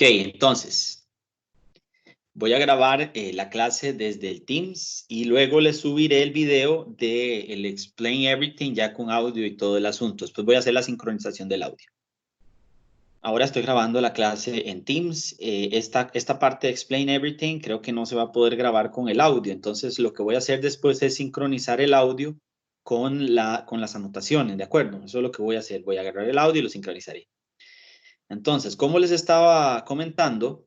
entonces voy a grabar la clase desde el Teams y luego les subiré el video del Explain Everything ya con audio y todo el asunto. Después voy a hacer la sincronización del audio. Ahora estoy grabando la clase en Teams. Esta parte de Explain Everything creo que no se va a poder grabar con el audio. Entonces lo que voy a hacer después es sincronizar el audio con las anotaciones, ¿de acuerdo? Eso es lo que voy a hacer. Voy a agarrar el audio y lo sincronizaré. Entonces, como les estaba comentando,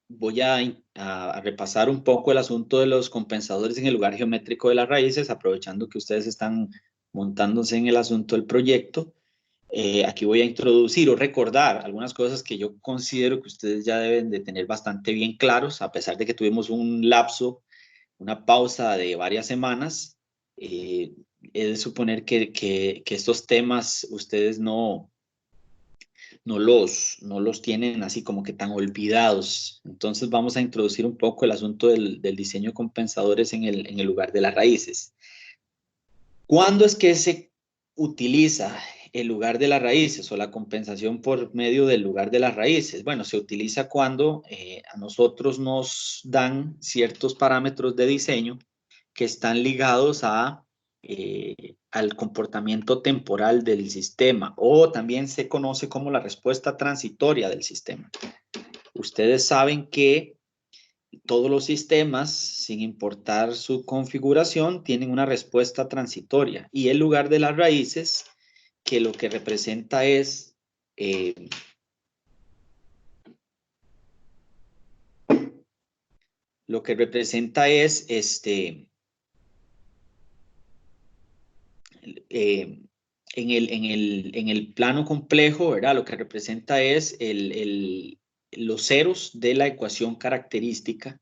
voy a repasar un poco el asunto de los compensadores en el lugar geométrico de las raíces, aprovechando que ustedes están montándose en el asunto del proyecto. Aquí voy a introducir o recordar algunas cosas que yo considero que ustedes ya deben de tener bastante bien claros, a pesar de que tuvimos un lapso, una pausa de varias semanas. He de suponer que estos temas ustedes no los tienen así como que tan olvidados. Entonces vamos a introducir un poco el asunto del diseño de compensadores en el lugar de las raíces. ¿Cuándo es que se utiliza el lugar de las raíces o la compensación por medio del lugar de las raíces? Bueno, se utiliza cuando a nosotros nos dan ciertos parámetros de diseño que están ligados al comportamiento temporal del sistema, o también se conoce como la respuesta transitoria del sistema. Ustedes saben que todos los sistemas, sin importar su configuración, tienen una respuesta transitoria, y el lugar de las raíces, que lo que representa es en el plano complejo, ¿verdad? Lo que representa es los ceros de la ecuación característica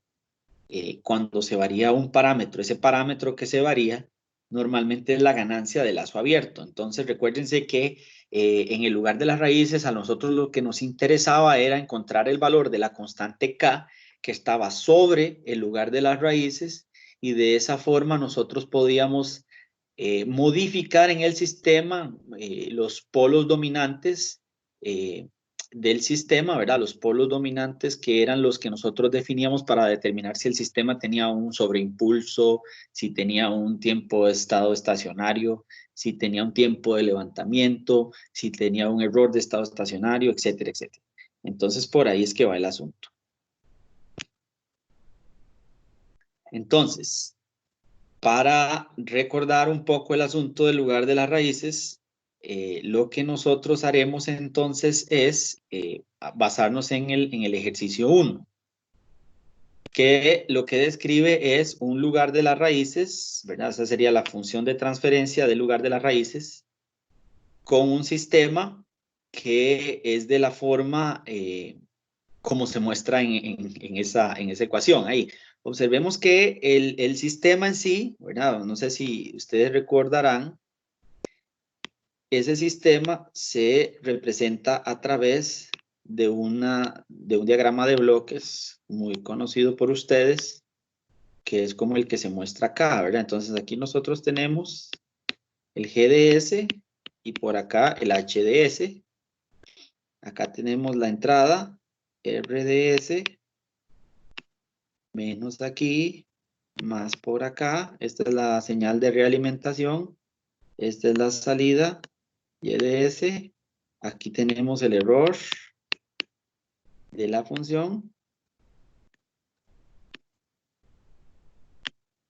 cuando se varía un parámetro. Ese parámetro que se varía normalmente es la ganancia de lazo abierto. Entonces recuérdense que en el lugar de las raíces a nosotros lo que nos interesaba era encontrar el valor de la constante K que estaba sobre el lugar de las raíces, y de esa forma nosotros podíamos modificar en el sistema los polos dominantes del sistema, ¿verdad? Los polos dominantes que eran los que nosotros definíamos para determinar si el sistema tenía un sobreimpulso, si tenía un tiempo de estado estacionario, si tenía un tiempo de levantamiento, si tenía un error de estado estacionario, etcétera, etcétera. Entonces, por ahí es que va el asunto. Entonces, para recordar un poco el asunto del lugar de las raíces, lo que nosotros haremos entonces es basarnos en el ejercicio 1, que lo que describe es un lugar de las raíces, ¿verdad? Esa sería la función de transferencia del lugar de las raíces con un sistema que es de la forma como se muestra en esa ecuación ahí. Observemos que el sistema en sí, ¿verdad? No sé si ustedes recordarán, ese sistema se representa a través de un diagrama de bloques muy conocido por ustedes, que es como el que se muestra acá, ¿verdad? Entonces aquí nosotros tenemos el GDS y por acá el HDS. Acá tenemos la entrada, RDS, menos aquí, más por acá. Esta es la señal de realimentación. Esta es la salida, YDS. Aquí tenemos el error de la función.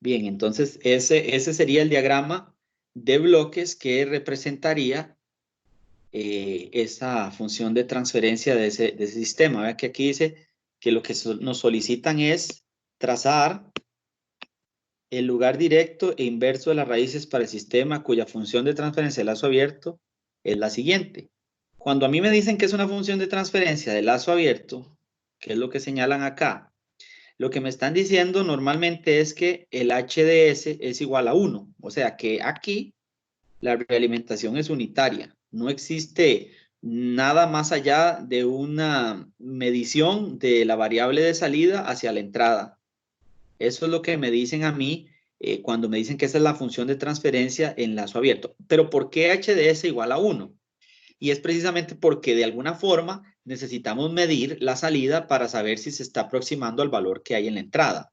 Bien, entonces ese sería el diagrama de bloques que representaría esa función de transferencia de ese sistema. Vean que aquí dice que lo que nos solicitan es trazar el lugar directo e inverso de las raíces para el sistema cuya función de transferencia de lazo abierto es la siguiente. Cuando a mí me dicen que es una función de transferencia de lazo abierto, que es lo que señalan acá, lo que me están diciendo normalmente es que el HDS es igual a 1. O sea que aquí la realimentación es unitaria. No existe nada más allá de una medición de la variable de salida hacia la entrada. Eso es lo que me dicen a mí cuando me dicen que esa es la función de transferencia en lazo abierto. Pero ¿por qué HDS igual a 1? Y es precisamente porque de alguna forma necesitamos medir la salida para saber si se está aproximando al valor que hay en la entrada.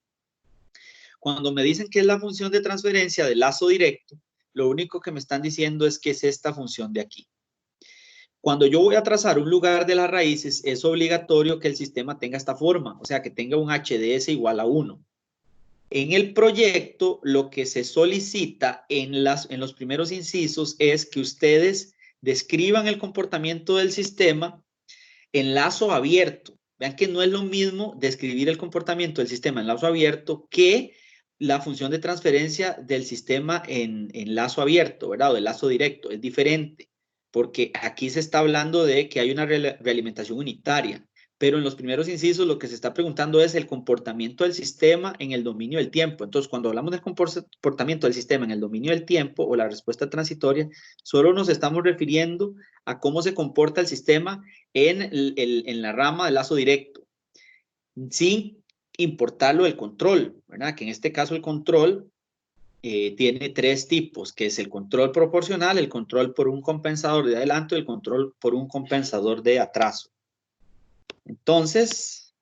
Cuando me dicen que es la función de transferencia del lazo directo, lo único que me están diciendo es que es esta función de aquí. Cuando yo voy a trazar un lugar de las raíces, es obligatorio que el sistema tenga esta forma, o sea, que tenga un HDS igual a 1. En el proyecto, lo que se solicita en los primeros incisos es que ustedes describan el comportamiento del sistema en lazo abierto. Vean que no es lo mismo describir el comportamiento del sistema en lazo abierto que la función de transferencia del sistema en lazo abierto, ¿verdad? O de lazo directo. Es diferente, porque aquí se está hablando de que hay una realimentación unitaria. Pero en los primeros incisos lo que se está preguntando es el comportamiento del sistema en el dominio del tiempo. Entonces, cuando hablamos del comportamiento del sistema en el dominio del tiempo o la respuesta transitoria, solo nos estamos refiriendo a cómo se comporta el sistema en la rama del lazo directo, sin importarlo del control, ¿verdad? Que en este caso el control tiene 3 tipos, que es el control proporcional, el control por un compensador de adelanto y el control por un compensador de atraso. Entonces,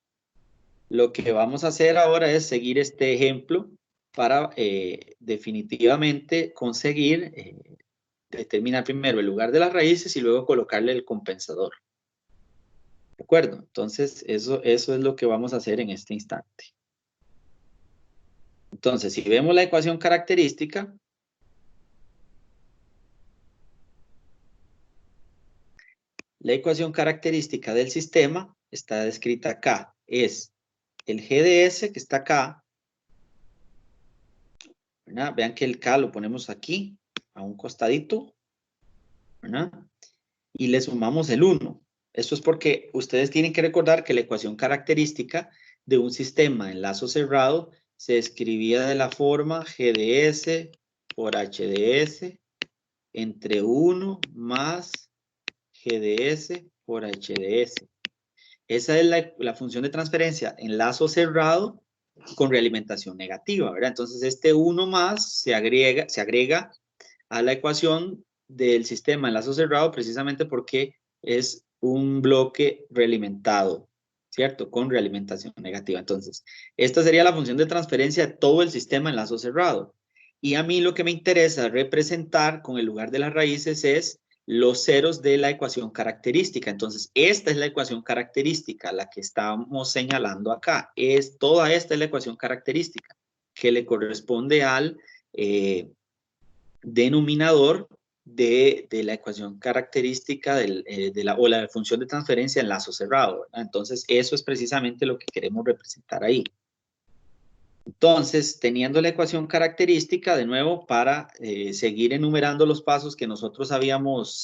lo que vamos a hacer ahora es seguir este ejemplo para definitivamente conseguir determinar primero el lugar de las raíces y luego colocarle el compensador. ¿De acuerdo? Entonces, eso es lo que vamos a hacer en este instante. Entonces, si vemos la ecuación característica, la ecuación característica del sistema está descrita acá. Es el GDS que está acá, ¿verdad? Vean que el K lo ponemos aquí, a un costadito, ¿verdad? Y le sumamos el 1. Esto es porque ustedes tienen que recordar que la ecuación característica de un sistema en lazo cerrado se escribía de la forma GDS por HDS entre 1 más GDS por HDS. Esa es la función de transferencia en lazo cerrado con realimentación negativa, ¿verdad? Entonces este 1 más se agrega a la ecuación del sistema en lazo cerrado precisamente porque es un bloque realimentado, ¿cierto? Con realimentación negativa. Entonces, esta sería la función de transferencia de todo el sistema en lazo cerrado. Y a mí lo que me interesa representar con el lugar de las raíces es los ceros de la ecuación característica. Entonces, esta es la ecuación característica, la que estamos señalando acá. Toda esta es la ecuación característica que le corresponde al denominador de la ecuación característica o la función de transferencia en lazo cerrado, ¿verdad? Entonces, eso es precisamente lo que queremos representar ahí. Entonces, teniendo la ecuación característica, de nuevo, para seguir enumerando los pasos que nosotros habíamos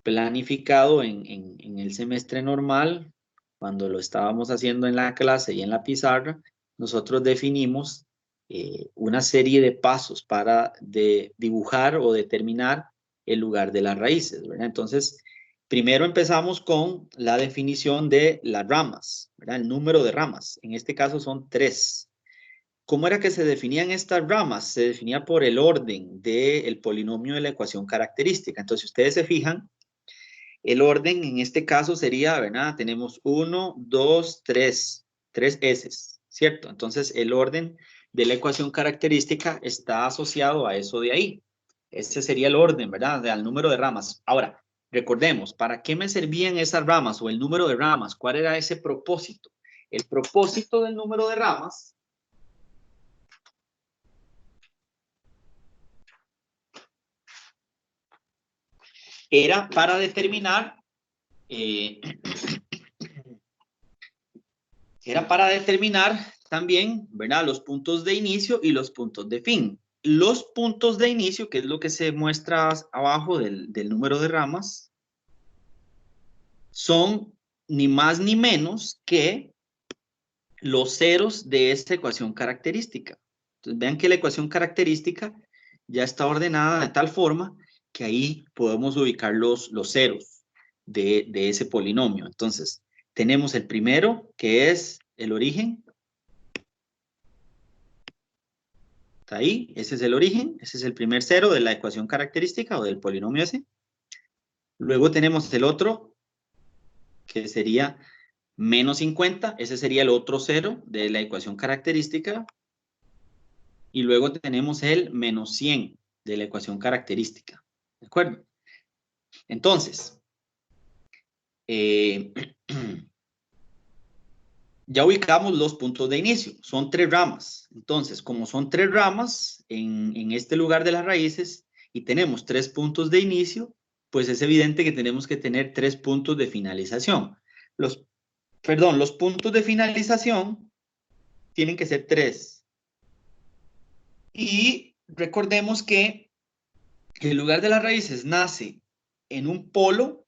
planificado en el semestre normal, cuando lo estábamos haciendo en la clase y en la pizarra, nosotros definimos una serie de pasos para dibujar o determinar el lugar de las raíces, ¿verdad? Entonces, primero empezamos con la definición de las ramas, ¿verdad? El número de ramas. En este caso son 3. ¿Cómo era que se definían estas ramas? Se definía por el orden del polinomio de la ecuación característica. Entonces, si ustedes se fijan, el orden en este caso sería, ¿verdad? Tenemos 1, 2, 3 S, ¿cierto? Entonces, el orden de la ecuación característica está asociado a eso de ahí. Ese sería el orden, ¿verdad? Al número de ramas. Ahora, recordemos, ¿para qué me servían esas ramas o el número de ramas? ¿Cuál era ese propósito? El propósito del número de ramas era para determinar también, ¿verdad? Los puntos de inicio y los puntos de fin. Los puntos de inicio, que es lo que se muestra abajo del número de ramas, son ni más ni menos que los ceros de esta ecuación característica. Entonces, vean que la ecuación característica ya está ordenada de tal forma que ahí podemos ubicar los ceros de ese polinomio. Entonces, tenemos el primero, que es el origen. Está ahí, ese es el origen, ese es el primer cero de la ecuación característica o del polinomio ese. Luego tenemos el otro, que sería menos 50, ese sería el otro cero de la ecuación característica, y luego tenemos el menos 100 de la ecuación característica, ¿de acuerdo? Entonces, ya ubicamos los puntos de inicio, son 3 ramas. Entonces, como son 3 ramas en este lugar de las raíces y tenemos 3 puntos de inicio, pues es evidente que tenemos que tener 3 puntos de finalización. Los puntos de finalización tienen que ser 3. Y recordemos que el lugar de las raíces nace en un polo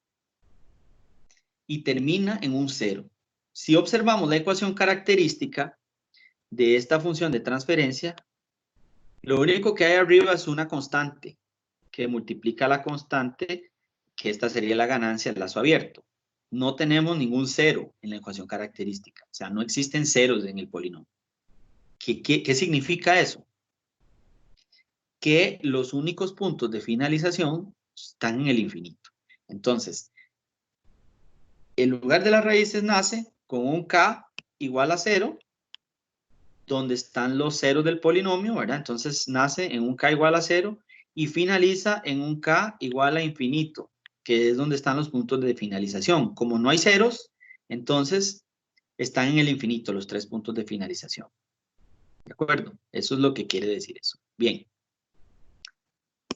y termina en un cero. Si observamos la ecuación característica de esta función de transferencia, lo único que hay arriba es una constante que multiplica la constante, que esta sería la ganancia del lazo abierto. No tenemos ningún cero en la ecuación característica, o sea, no existen ceros en el polinomio. ¿Qué significa eso? Que los únicos puntos de finalización están en el infinito. Entonces, el lugar de las raíces nace con un k igual a 0, donde están los ceros del polinomio, ¿verdad? Entonces nace en un k igual a 0 y finaliza en un k igual a infinito, que es donde están los puntos de finalización. Como no hay ceros, entonces están en el infinito los 3 puntos de finalización. ¿De acuerdo? Eso es lo que quiere decir eso. Bien.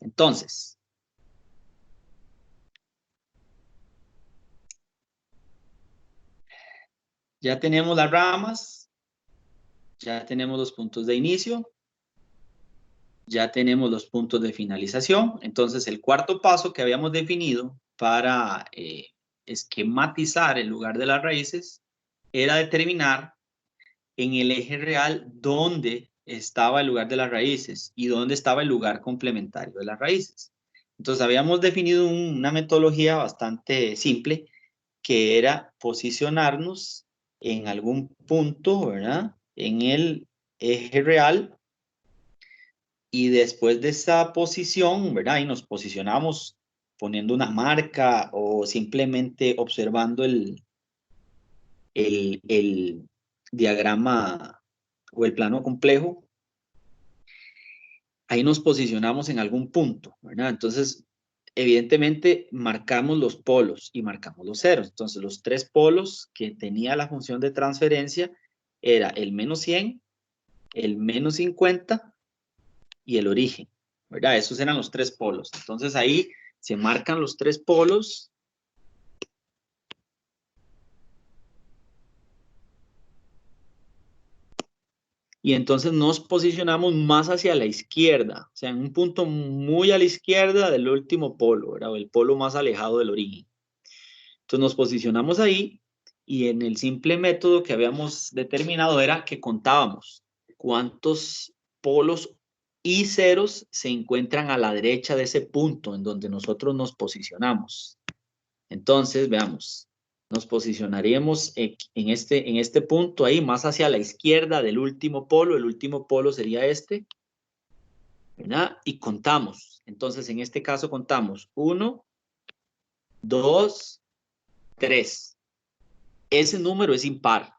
Entonces, ya tenemos las ramas, ya tenemos los puntos de inicio, ya tenemos los puntos de finalización. Entonces, el cuarto paso que habíamos definido para esquematizar el lugar de las raíces era determinar en el eje real dónde estaba el lugar de las raíces y dónde estaba el lugar complementario de las raíces. Entonces, habíamos definido una metodología bastante simple que era posicionarnos en algún punto, ¿verdad? En el eje real, y después de esa posición, ¿verdad? Y nos posicionamos poniendo una marca o simplemente observando el diagrama o el plano complejo. Ahí nos posicionamos en algún punto, ¿verdad? Entonces, evidentemente, marcamos los polos y marcamos los ceros. Entonces, los 3 polos que tenía la función de transferencia era el menos 100, el menos 50 y el origen, ¿verdad? Esos eran los 3 polos. Entonces, ahí se marcan los 3 polos. Y entonces nos posicionamos más hacia la izquierda, o sea, en un punto muy a la izquierda del último polo, ¿verdad? O el polo más alejado del origen. Entonces nos posicionamos ahí y en el simple método que habíamos determinado era que contábamos cuántos polos y ceros se encuentran a la derecha de ese punto en donde nosotros nos posicionamos. Entonces, veamos, nos posicionaríamos en este punto ahí, más hacia la izquierda del último polo. El último polo sería este, ¿verdad? Y contamos. Entonces, en este caso contamos 1, 2, 3. Ese número es impar.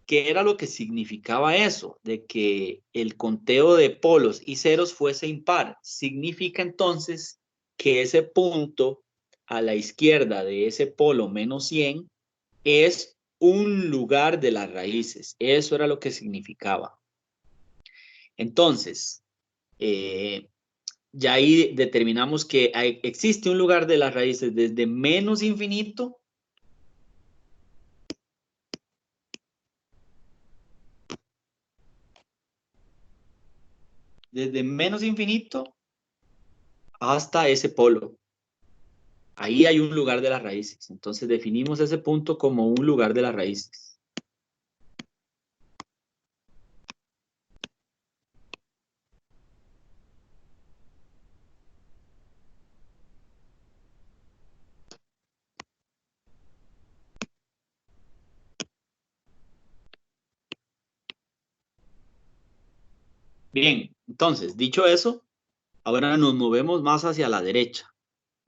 ¿Qué era lo que significaba eso? De que el conteo de polos y ceros fuese impar. Significa entonces que ese punto a la izquierda de ese polo menos 100 es un lugar de las raíces. Eso era lo que significaba. Entonces, ya ahí determinamos que existe un lugar de las raíces desde menos infinito hasta ese polo. Ahí hay un lugar de las raíces. Entonces definimos ese punto como un lugar de las raíces. Bien, entonces, dicho eso, ahora nos movemos más hacia la derecha.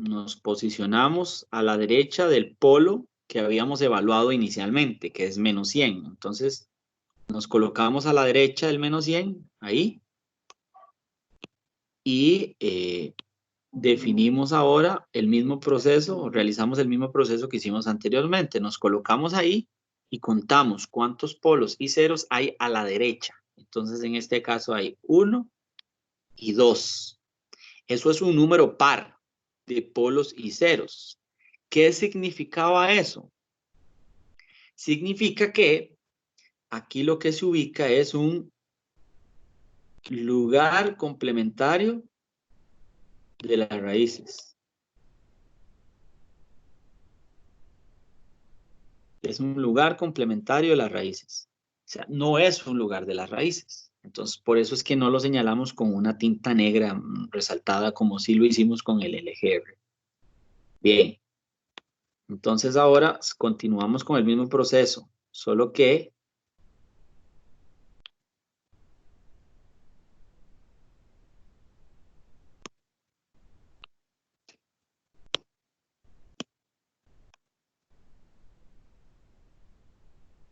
nos posicionamos a la derecha del polo que habíamos evaluado inicialmente, que es menos 100. Entonces, nos colocamos a la derecha del menos 100, ahí, y definimos ahora el mismo proceso, realizamos el mismo proceso que hicimos anteriormente. Nos colocamos ahí y contamos cuántos polos y ceros hay a la derecha. Entonces, en este caso hay 1 y 2. Eso es un número par de polos y ceros. ¿Qué significaba eso? Significa que aquí lo que se ubica es un lugar complementario de las raíces. Es un lugar complementario de las raíces. O sea, no es un lugar de las raíces. Entonces, por eso es que no lo señalamos con una tinta negra resaltada como si lo hicimos con el LGR. Bien. Entonces, ahora continuamos con el mismo proceso, solo que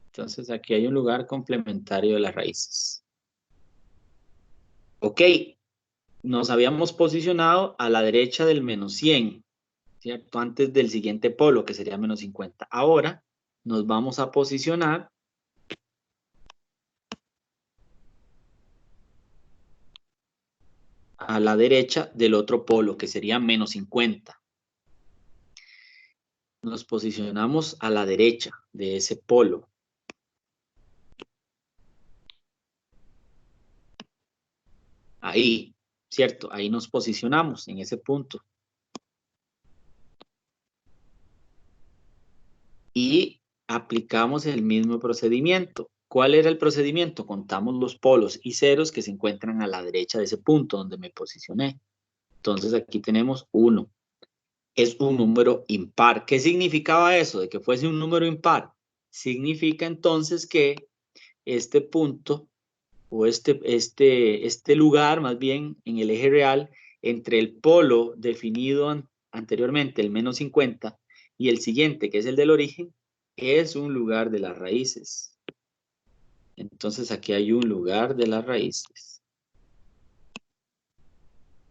entonces aquí hay un lugar complementario de las raíces. Ok, nos habíamos posicionado a la derecha del menos 100, ¿cierto? Antes del siguiente polo, que sería menos 50. Ahora nos vamos a posicionar a la derecha del otro polo, que sería menos 50. Nos posicionamos a la derecha de ese polo. Ahí, ¿cierto? Ahí nos posicionamos en ese punto. Y aplicamos el mismo procedimiento. ¿Cuál era el procedimiento? Contamos los polos y ceros que se encuentran a la derecha de ese punto donde me posicioné. Entonces aquí tenemos 1. Es un número impar. ¿Qué significaba eso de que fuese un número impar? Significa entonces que este punto o este lugar más bien en el eje real entre el polo definido anteriormente, el menos 50, y el siguiente, que es el del origen, es un lugar de las raíces. Entonces aquí hay un lugar de las raíces.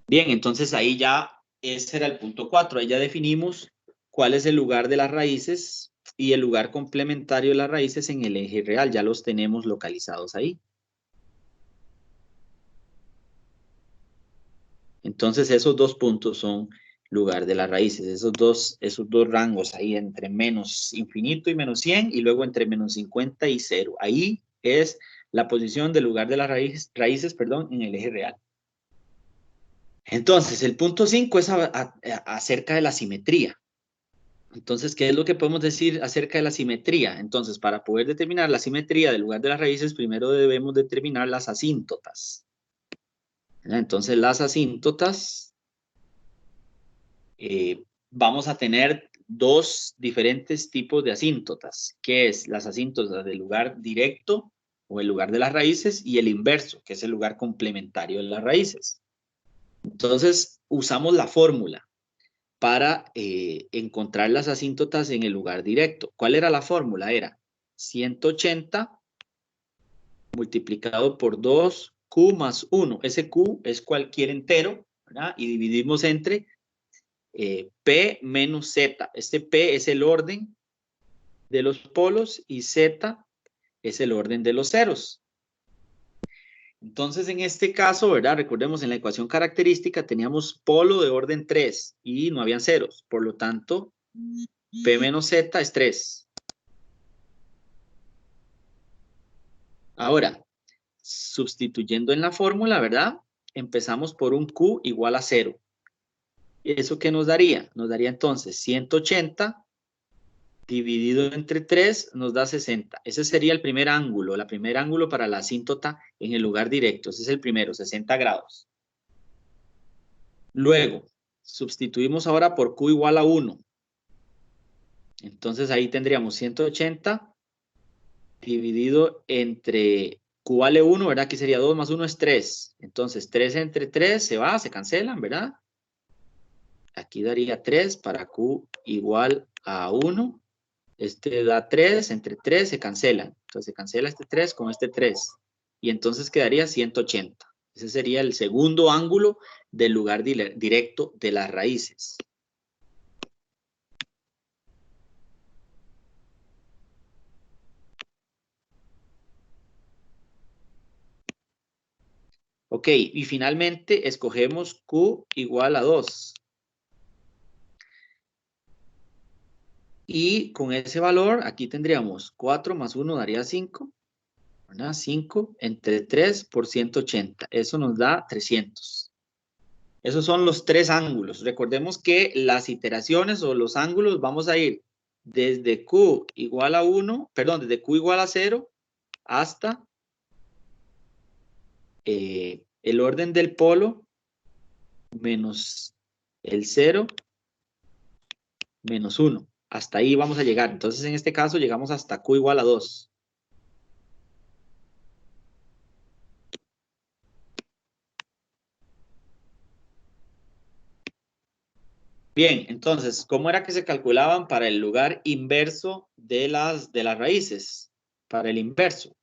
Bien, entonces ahí ya, ese era el punto 4, ahí ya definimos cuál es el lugar de las raíces y el lugar complementario de las raíces en el eje real, ya los tenemos localizados ahí. Entonces esos dos puntos son lugar de las raíces, esos dos rangos ahí entre menos infinito y menos 100 y luego entre menos 50 y 0. Ahí es la posición del lugar de las raíces, en el eje real. Entonces, el punto 5 es acerca de la simetría. Entonces, ¿qué es lo que podemos decir acerca de la simetría? Entonces, para poder determinar la simetría del lugar de las raíces, primero debemos determinar las asíntotas. Entonces, las asíntotas, vamos a tener dos diferentes tipos de asíntotas, que es las asíntotas del lugar directo o el lugar de las raíces y el inverso, que es el lugar complementario de las raíces. Entonces, usamos la fórmula para encontrar las asíntotas en el lugar directo. ¿Cuál era la fórmula? Era 180 multiplicado por 2Q más 1. Ese Q es cualquier entero, ¿verdad? Y dividimos entre P menos Z. Este P es el orden de los polos y Z es el orden de los ceros. Entonces, en este caso, ¿verdad? Recordemos, en la ecuación característica teníamos polo de orden 3 y no habían ceros. Por lo tanto, P menos Z es 3. Ahora, sustituyendo en la fórmula, ¿verdad? Empezamos por un Q igual a 0. ¿Eso qué nos daría? Nos daría entonces 180 dividido entre 3 nos da 60. Ese sería el primer ángulo, para la asíntota en el lugar directo. Ese es el primero, 60 grados. Luego, sustituimos ahora por Q igual a 1. Entonces ahí tendríamos 180 dividido entre Q vale 1, ¿verdad? Aquí sería 2 más 1 es 3. Entonces 3 entre 3 se va, se cancelan, ¿verdad? aquí daría 3 para Q igual a 1. Este da 3, entre 3 se cancela. Entonces se cancela este 3 con este 3. Y entonces quedaría 180. Ese sería el segundo ángulo del lugar directo de las raíces. Ok, y finalmente escogemos Q igual a 2. Y con ese valor, aquí tendríamos 4 más 1 daría 5. ¿Verdad? 5 entre 3 por 180. Eso nos da 300. Esos son los tres ángulos. Recordemos que las iteraciones o los ángulos vamos a ir desde Q igual a 1, perdón, desde Q igual a 0 hasta el orden del polo menos el 0 menos 1. Hasta ahí vamos a llegar. Entonces, en este caso, llegamos hasta Q igual a 2. Bien, entonces, ¿cómo era que se calculaban para el lugar inverso de las raíces? Para el inverso.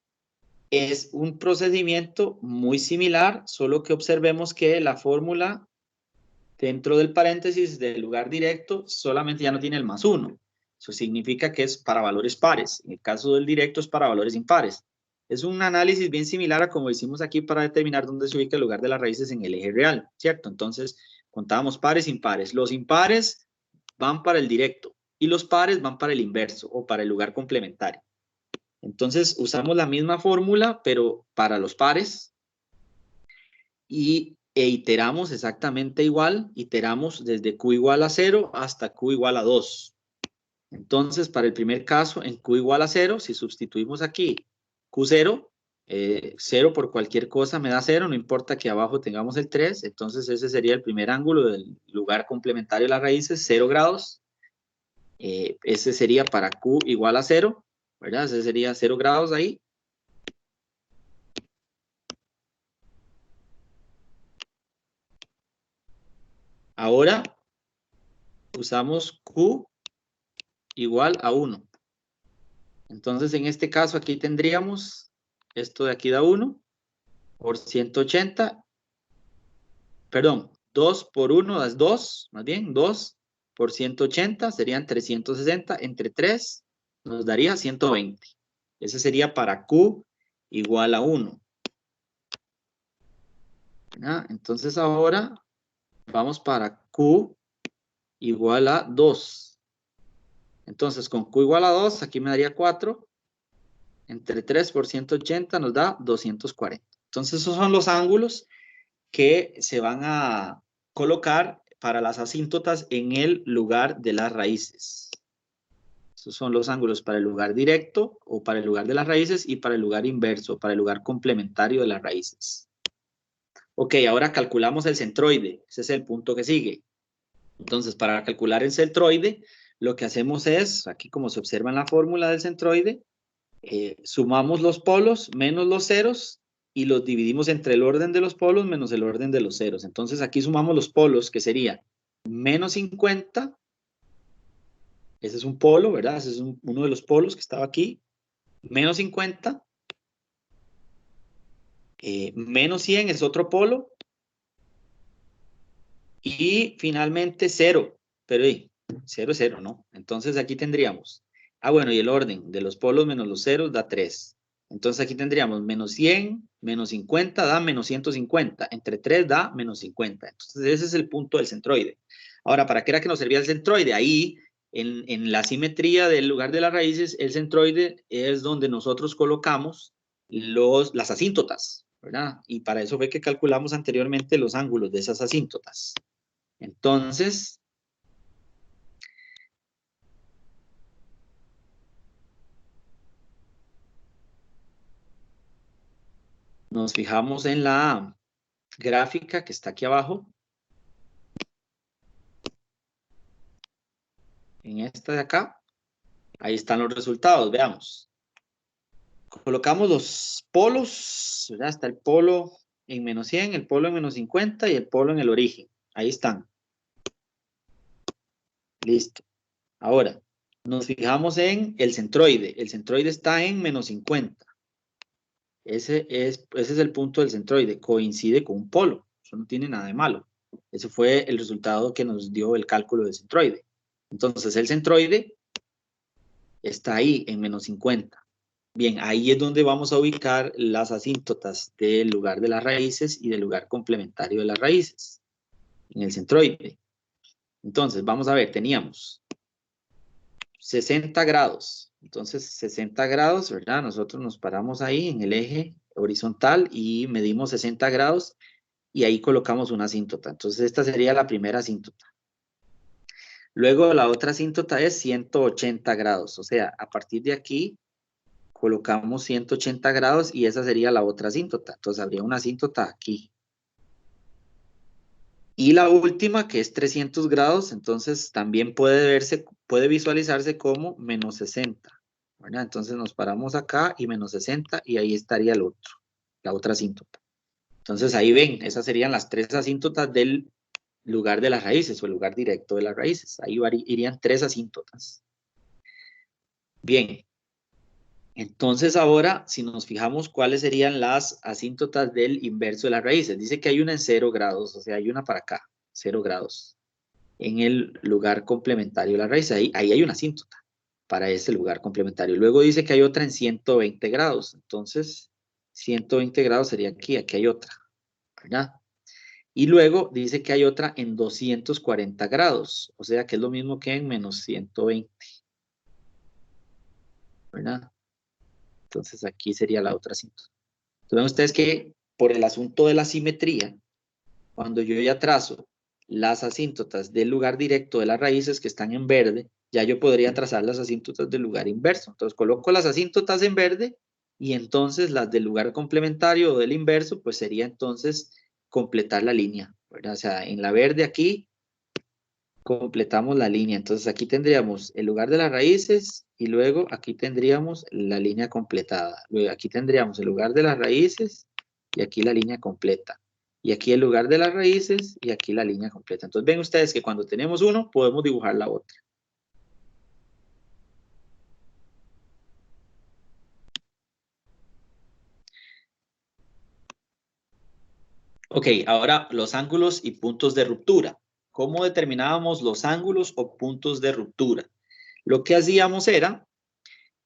Es un procedimiento muy similar, solo que observemos que la fórmula dentro del paréntesis del lugar directo solamente ya no tiene el más 1. Eso significa que es para valores pares. En el caso del directo es para valores impares. Es un análisis bien similar a como hicimos aquí para determinar dónde se ubica el lugar de las raíces en el eje real, ¿cierto? Entonces, contábamos pares, impares. Los impares van para el directo y los pares van para el inverso o para el lugar complementario. Entonces, usamos la misma fórmula, pero para los pares e iteramos exactamente igual. Iteramos desde Q igual a 0 hasta Q igual a 2. Entonces, para el primer caso, en Q igual a 0, si sustituimos aquí Q0, 0 por cualquier cosa me da 0, no importa que abajo tengamos el 3, entonces ese sería el primer ángulo del lugar complementario de las raíces, 0 grados. Ese sería para Q igual a 0, ¿verdad? Ese sería 0 grados ahí. Ahora usamos Q igual a 1. Entonces, en este caso, aquí tendríamos, esto de aquí da 1 por 180, perdón, 2 por 1 es 2, más bien, 2 por 180 serían 360, entre 3 nos daría 120. Ese sería para Q igual a 1. ¿Verdad? Entonces, ahora vamos para Q igual a 2. Entonces, con Q igual a 2, aquí me daría 4. Entre 3 por 180 nos da 240. Entonces, esos son los ángulos que se van a colocar para las asíntotas en el lugar de las raíces. Esos son los ángulos para el lugar directo o para el lugar de las raíces y para el lugar inverso, para el lugar complementario de las raíces. Ok, ahora calculamos el centroide. Ese es el punto que sigue. Entonces, para calcular el centroide, lo que hacemos es, aquí como se observa en la fórmula del centroide, sumamos los polos menos los ceros y los dividimos entre el orden de los polos menos el orden de los ceros. Entonces aquí sumamos los polos, que sería menos 50, ese es un polo, ¿verdad? Ese es uno de los polos que estaba aquí, menos 50, menos 100 es otro polo, y finalmente 0, pero 0 es 0, ¿no? Entonces aquí tendríamos, bueno, y el orden de los polos menos los ceros da 3. Entonces aquí tendríamos menos 100, menos 50 da menos 150, entre 3 da menos 50. Entonces ese es el punto del centroide. Ahora, ¿para qué era que nos servía el centroide? Ahí, en la simetría del lugar de las raíces, el centroide es donde nosotros colocamos las asíntotas, ¿verdad? Y para eso fue que calculamos anteriormente los ángulos de esas asíntotas. Entonces, nos fijamos en la gráfica que está aquí abajo. En esta de acá. Ahí están los resultados, veamos. Colocamos los polos, ¿verdad? Está el polo en menos 100, el polo en menos 50 y el polo en el origen. Ahí están. Listo. Ahora, nos fijamos en el centroide. El centroide está en menos 50. Ese es el punto del centroide. Coincide con un polo. Eso no tiene nada de malo. Ese fue el resultado que nos dio el cálculo del centroide. Entonces, el centroide está ahí en menos 50. Bien, ahí es donde vamos a ubicar las asíntotas del lugar de las raíces y del lugar complementario de las raíces, en el centroide. Entonces, vamos a ver, teníamos 60 grados. Entonces, 60 grados, ¿verdad? Nosotros nos paramos ahí en el eje horizontal y medimos 60 grados y ahí colocamos una asíntota. Entonces, esta sería la primera asíntota. Luego, la otra asíntota es 180 grados. O sea, a partir de aquí, colocamos 180 grados y esa sería la otra asíntota. Entonces, habría una asíntota aquí. Y la última, que es 300 grados, entonces también puede visualizarse como menos 60. ¿Verdad? Entonces nos paramos acá y menos 60 y ahí estaría el otro, la otra asíntota. Entonces ahí ven, esas serían las tres asíntotas del lugar de las raíces o el lugar directo de las raíces. Ahí irían tres asíntotas. Bien, entonces ahora si nos fijamos cuáles serían las asíntotas del inverso de las raíces. Dice que hay una en 0 grados, o sea, hay una para acá, 0 grados. En el lugar complementario de la raíz. Ahí hay una asíntota para ese lugar complementario. Luego dice que hay otra en 120 grados. Entonces, 120 grados sería aquí, aquí hay otra, ¿verdad? Y luego dice que hay otra en 240 grados, o sea que es lo mismo que en menos 120, ¿verdad? Entonces aquí sería la otra asíntota. Entonces ven ustedes que por el asunto de la simetría, cuando yo ya trazo las asíntotas del lugar directo de las raíces que están en verde, ya yo podría trazar las asíntotas del lugar inverso. Entonces coloco las asíntotas en verde y entonces las del lugar complementario o del inverso, pues sería entonces completar la línea, ¿verdad? O sea, en la verde aquí completamos la línea. Entonces aquí tendríamos el lugar de las raíces y luego aquí tendríamos la línea completada. Luego aquí tendríamos el lugar de las raíces y aquí la línea completa. Y aquí el lugar de las raíces y aquí la línea completa. Entonces ven ustedes que cuando tenemos uno podemos dibujar la otra. Ok, ahora los ángulos y puntos de ruptura. ¿Cómo determinábamos los ángulos o puntos de ruptura? Lo que hacíamos era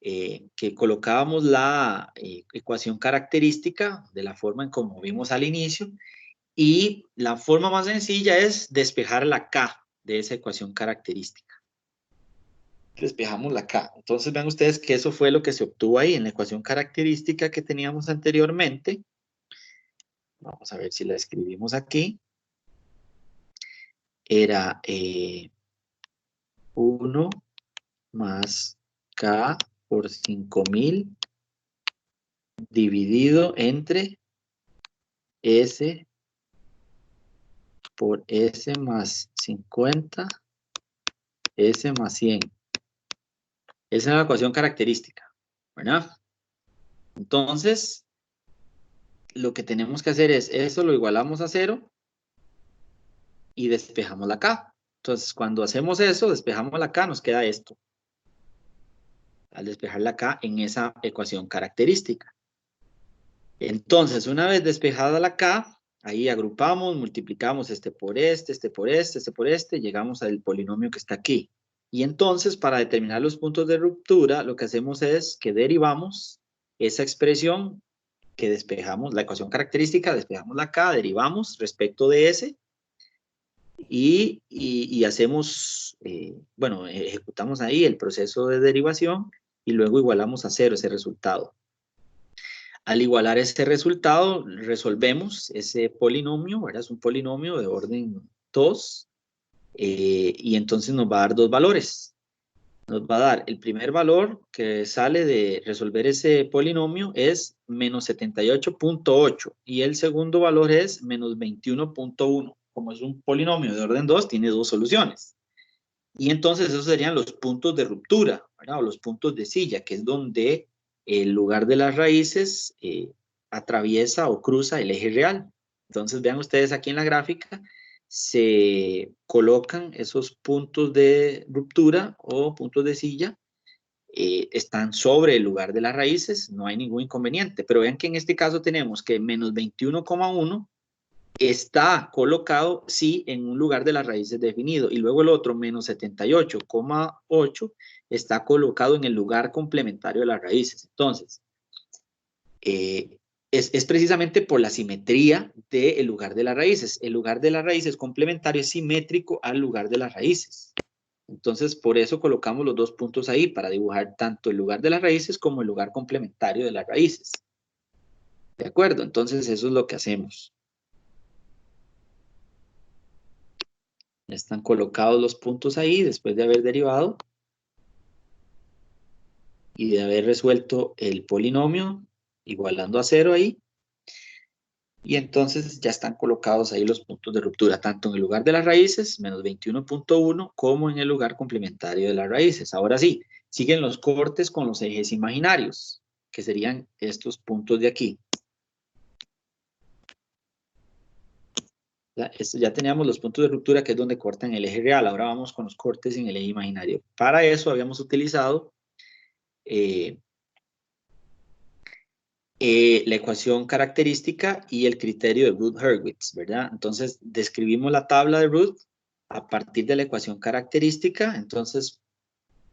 que colocábamos la ecuación característica de la forma en como vimos al inicio y la forma más sencilla es despejar la K de esa ecuación característica. Despejamos la K. Entonces vean ustedes que eso fue lo que se obtuvo ahí en la ecuación característica que teníamos anteriormente. Vamos a ver si la escribimos aquí. Era 1 más K por 5000 dividido entre S por S más 50, S más 100. Esa es la ecuación característica, ¿verdad? Entonces, lo que tenemos que hacer es, eso lo igualamos a 0 y despejamos la K. Entonces, cuando hacemos eso, despejamos la K, nos queda esto. Al despejar la K en esa ecuación característica. Entonces, una vez despejada la K, ahí agrupamos, multiplicamos este por este, este por este, este por este, llegamos al polinomio que está aquí. Y entonces, para determinar los puntos de ruptura, lo que hacemos es que derivamos esa expresión que despejamos, la ecuación característica, despejamos la K, derivamos respecto de S y hacemos, bueno, ejecutamos ahí el proceso de derivación y luego igualamos a 0 ese resultado. Al igualar este resultado, resolvemos ese polinomio, ¿verdad? Es un polinomio de orden 2, y entonces nos va a dar dos valores. Nos va a dar el primer valor que sale de resolver ese polinomio es menos 78.8 y el segundo valor es menos 21.1. Como es un polinomio de orden 2, tiene dos soluciones. Y entonces esos serían los puntos de ruptura, ¿verdad? O los puntos de silla, que es donde el lugar de las raíces atraviesa o cruza el eje real. Entonces vean ustedes aquí en la gráfica, se colocan esos puntos de ruptura o puntos de silla, están sobre el lugar de las raíces, no hay ningún inconveniente. Pero vean que en este caso tenemos que menos 21,1 está colocado, sí, en un lugar de las raíces definido, y luego el otro, menos 78,8, está colocado en el lugar complementario de las raíces. Entonces, es precisamente por la simetría del lugar de las raíces. El lugar de las raíces complementario es simétrico al lugar de las raíces. Entonces, por eso colocamos los dos puntos ahí, para dibujar tanto el lugar de las raíces como el lugar complementario de las raíces. ¿De acuerdo? Entonces, eso es lo que hacemos. Ya están colocados los puntos ahí después de haber derivado y de haber resuelto el polinomio igualando a 0 ahí. Y entonces ya están colocados ahí los puntos de ruptura, tanto en el lugar de las raíces, menos 21,1, como en el lugar complementario de las raíces. Ahora sí, siguen los cortes con los ejes imaginarios, que serían estos puntos de aquí. Ya teníamos los puntos de ruptura, que es donde cortan el eje real. Ahora vamos con los cortes en el eje imaginario. Para eso habíamos utilizado la ecuación característica y el criterio de Routh-Hurwitz, ¿verdad? Entonces, describimos la tabla de Routh a partir de la ecuación característica. Entonces,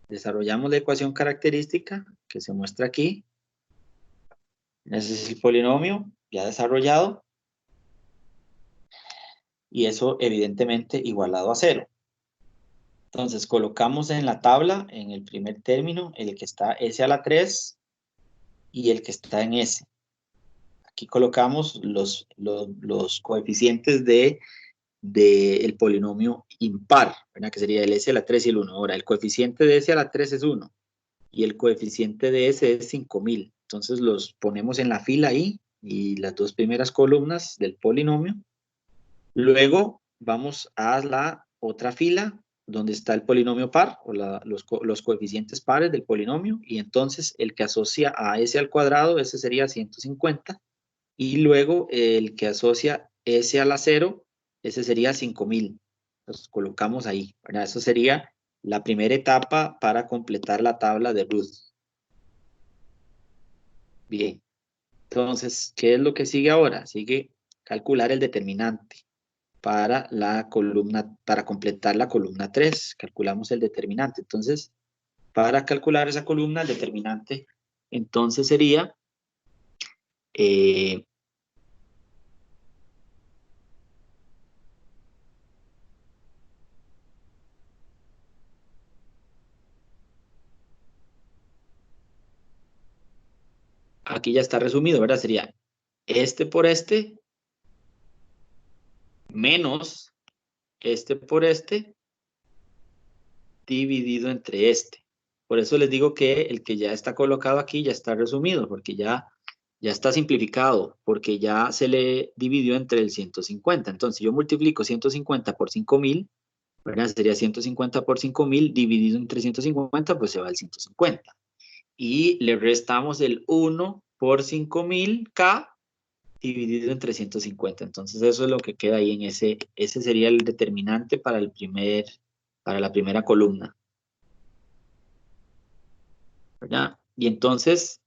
desarrollamos la ecuación característica que se muestra aquí. Ese es el polinomio ya desarrollado. Y eso, evidentemente, igualado a 0. Entonces, colocamos en la tabla, en el primer término, el que está S a la 3 y el que está en S. Aquí colocamos los coeficientes del polinomio impar, ¿verdad? Que sería el S a la 3 y el 1. Ahora, el coeficiente de S a la 3 es 1 y el coeficiente de S es 5000. Entonces los ponemos en la fila ahí y las dos primeras columnas del polinomio. Luego vamos a la otra fila donde está el polinomio par o los coeficientes pares del polinomio, y entonces el que asocia a S al cuadrado, ese sería 150, y luego el que asocia S a la 0, ese sería 5000. Los colocamos ahí, ¿verdad? Eso sería la primera etapa para completar la tabla de Routh. Bien, entonces, ¿qué es lo que sigue ahora? Sigue calcular el determinante para la columna, para completar la columna 3. Calculamos el determinante. Entonces, para calcular esa columna, el determinante, entonces sería aquí ya está resumido, ¿verdad? Sería este por este menos este por este dividido entre este. Por eso les digo que el que ya está colocado aquí ya está resumido, porque ya está simplificado, porque ya se le dividió entre el 150. Entonces yo multiplico 150 por 5000, ¿verdad? Sería 150 por 5000 dividido entre 150, pues se va el 150. Y le restamos el 1 por 5000K dividido entre 150. Entonces eso es lo que queda ahí en ese sería el determinante para la primera columna, ¿verdad? Y entonces,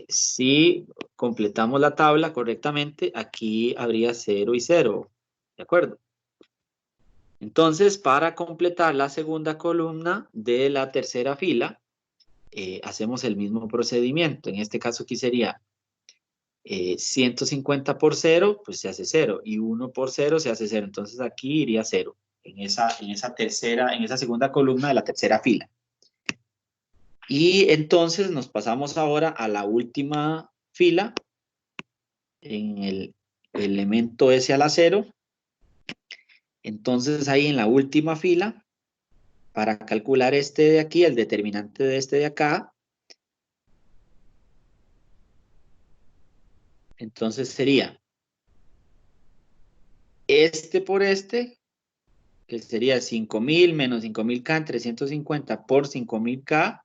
si completamos la tabla correctamente, aquí habría 0 y 0, ¿de acuerdo? Entonces, para completar la segunda columna de la tercera fila, hacemos el mismo procedimiento. En este caso aquí sería 150 por 0, pues se hace 0, y 1 por 0 se hace 0. Entonces aquí iría 0, en esa segunda columna de la tercera fila. Y entonces nos pasamos ahora a la última fila, en el elemento S a la 0. Entonces ahí en la última fila, para calcular este de aquí, el determinante de este de acá, entonces sería este por este, que sería 5000 menos 5000K entre 150 por 5000K,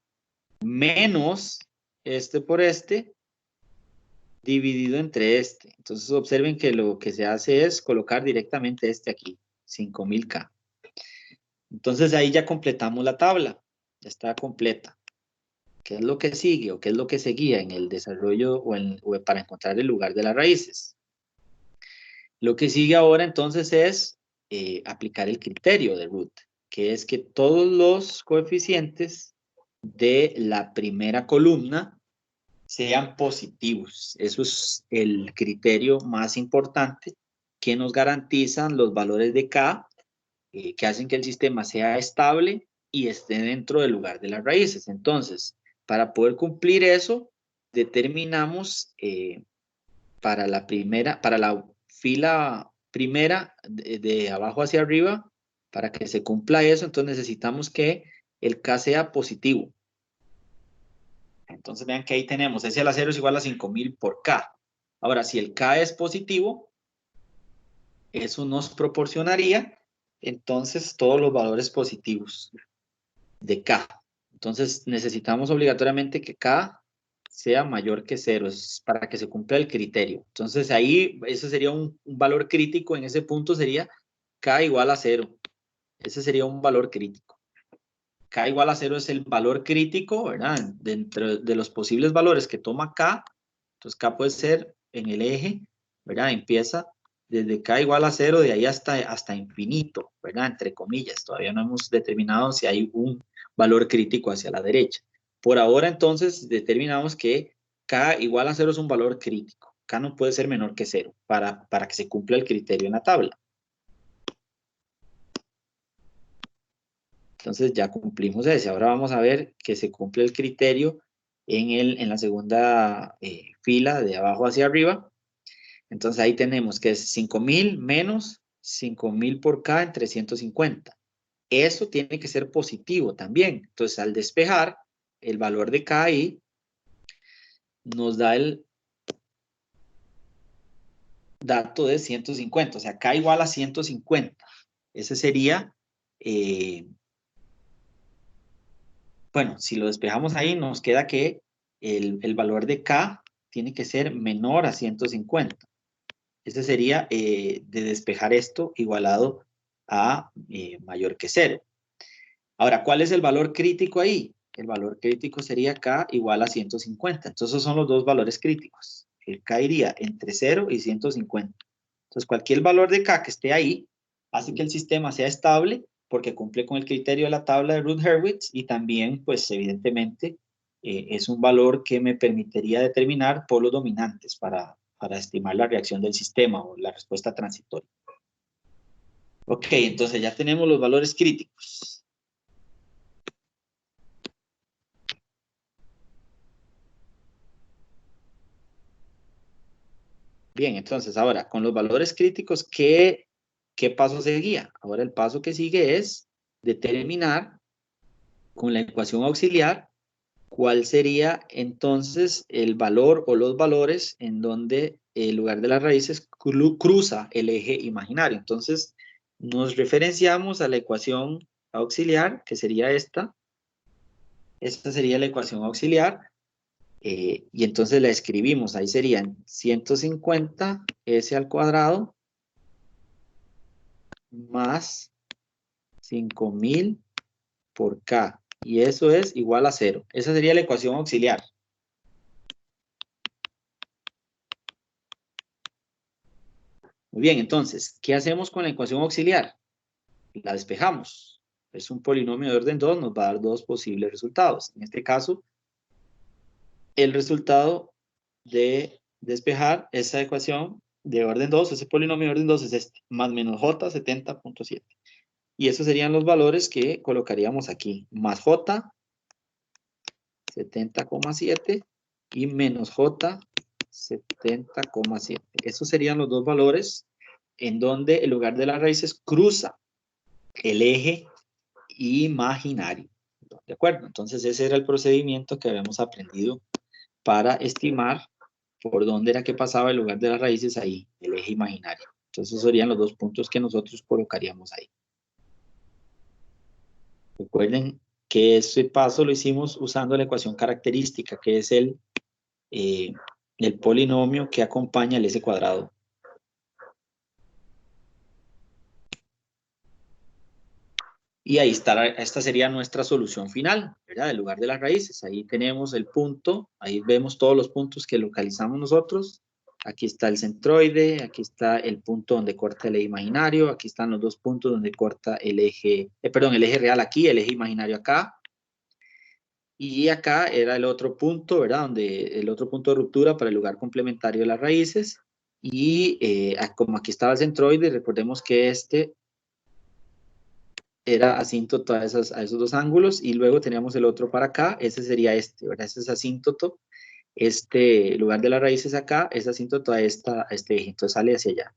menos este por este, dividido entre este. Entonces observen que lo que se hace es colocar directamente este aquí, 5000K. Entonces ahí ya completamos la tabla, ya está completa. ¿Qué es lo que sigue o qué es lo que seguía en el desarrollo o para encontrar el lugar de las raíces? Lo que sigue ahora entonces es aplicar el criterio de root, que es que todos los coeficientes de la primera columna sean positivos. Eso es el criterio más importante que nos garantizan los valores de K, que hacen que el sistema sea estable y esté dentro del lugar de las raíces. Entonces, para poder cumplir eso, determinamos para la fila primera de abajo hacia arriba, para que se cumpla eso, entonces necesitamos que el K sea positivo. Entonces vean que ahí tenemos, S a la 0 es igual a 5000 por K. Ahora, si el K es positivo, eso nos proporcionaría entonces todos los valores positivos de K. Entonces necesitamos obligatoriamente que K sea mayor que 0, es para que se cumpla el criterio. Entonces ahí, ese sería un valor crítico, en ese punto sería K igual a 0. Ese sería un valor crítico. K igual a 0 es el valor crítico, ¿verdad? Dentro de los posibles valores que toma K, entonces K puede ser en el eje, ¿verdad? Empieza desde K igual a 0, de ahí hasta infinito, ¿verdad? Entre comillas, todavía no hemos determinado si hay un valor crítico hacia la derecha. Por ahora, entonces, determinamos que K igual a 0 es un valor crítico. K no puede ser menor que 0 para que se cumpla el criterio en la tabla. Entonces ya cumplimos ese. Ahora vamos a ver que se cumple el criterio en la segunda fila de abajo hacia arriba. Entonces ahí tenemos que es 5000 menos 5000 por K en 350. Eso tiene que ser positivo también. Entonces al despejar, el valor de K ahí nos da el dato de 150. O sea, K igual a 150. Ese sería... bueno, si lo despejamos ahí, nos queda que el valor de K tiene que ser menor a 150. Ese sería de despejar esto igualado a mayor que 0. Ahora, ¿cuál es el valor crítico ahí? El valor crítico sería K igual a 150. Entonces, esos son los dos valores críticos. El K iría entre 0 y 150. Entonces, cualquier valor de K que esté ahí hace que el sistema sea estable porque cumple con el criterio de la tabla de Routh-Hurwitz y también, pues, evidentemente, es un valor que me permitiría determinar polos dominantes para estimar la reacción del sistema o la respuesta transitoria. Ok, entonces ya tenemos los valores críticos. Bien, entonces ahora, con los valores críticos, ¿qué paso seguía? Ahora el paso que sigue es determinar con la ecuación auxiliar cuál sería entonces el valor o los valores en donde el lugar de las raíces cruza el eje imaginario. Entonces, nos referenciamos a la ecuación auxiliar, que sería esta. Esta sería la ecuación auxiliar. Y entonces la escribimos. Ahí serían 150 s al cuadrado más 5000 por K. Y eso es igual a 0. Esa sería la ecuación auxiliar. Muy bien, entonces, ¿qué hacemos con la ecuación auxiliar? La despejamos. Es un polinomio de orden 2, nos va a dar dos posibles resultados. En este caso, el resultado de despejar esa ecuación de orden 2, ese polinomio de orden 2 es este, más menos j 70.7. Y esos serían los valores que colocaríamos aquí, más j 70,7 y menos j 70,7. Esos serían los dos valores en donde el lugar de las raíces cruza el eje imaginario. ¿De acuerdo? Entonces ese era el procedimiento que habíamos aprendido para estimar por dónde era que pasaba el lugar de las raíces ahí, el eje imaginario. Entonces esos serían los dos puntos que nosotros colocaríamos ahí. Recuerden que ese paso lo hicimos usando la ecuación característica, que es el polinomio que acompaña el s cuadrado. Y ahí está, esta sería nuestra solución final, ¿verdad? El lugar de las raíces. Ahí tenemos el punto, ahí vemos todos los puntos que localizamos nosotros. Aquí está el centroide, aquí está el punto donde corta el eje imaginario, aquí están los dos puntos donde corta el eje, perdón, el eje real aquí, el eje imaginario acá. Y acá era el otro punto, ¿verdad? Donde el otro punto de ruptura para el lugar complementario de las raíces. Y como aquí estaba el centroide, recordemos que este era asíntoto a esos dos ángulos, y luego teníamos el otro para acá, ese sería este, ¿verdad? Ese es asíntoto, este lugar de las raíces acá es asíntoto a este eje, entonces sale hacia allá.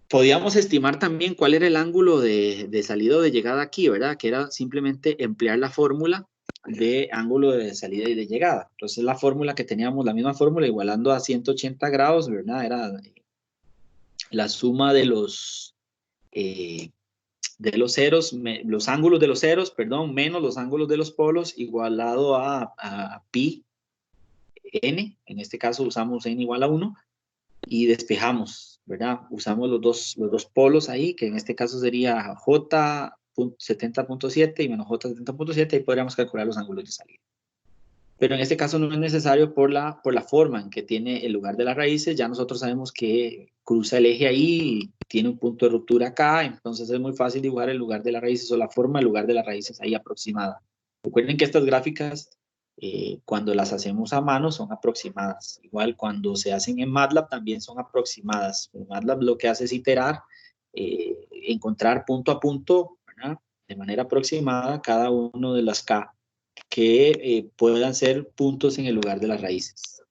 Podíamos estimar también cuál era el ángulo de salida o de llegada aquí, ¿verdad? Que era simplemente emplear la fórmula de ángulo de salida y de llegada. Entonces la fórmula que teníamos, la misma fórmula igualando a 180 grados, ¿verdad? Era la suma de los ceros, los ángulos de los ceros, perdón, menos los ángulos de los polos, igualado a pi n, en este caso usamos n igual a 1, y despejamos, ¿verdad? Usamos los dos polos ahí, que en este caso sería j 70.7 y menos j 70.7, y podríamos calcular los ángulos de salida. Pero en este caso no es necesario por la forma en que tiene el lugar de las raíces. Ya nosotros sabemos que cruza el eje ahí, tiene un punto de ruptura acá, entonces es muy fácil dibujar el lugar de las raíces o la forma del lugar de las raíces ahí aproximada. Recuerden que estas gráficas, cuando las hacemos a mano, son aproximadas. Igual cuando se hacen en MATLAB también son aproximadas. En MATLAB lo que hace es iterar, encontrar punto a punto, ¿verdad? De manera aproximada cada uno de las K que puedan ser puntos en el lugar de las raíces.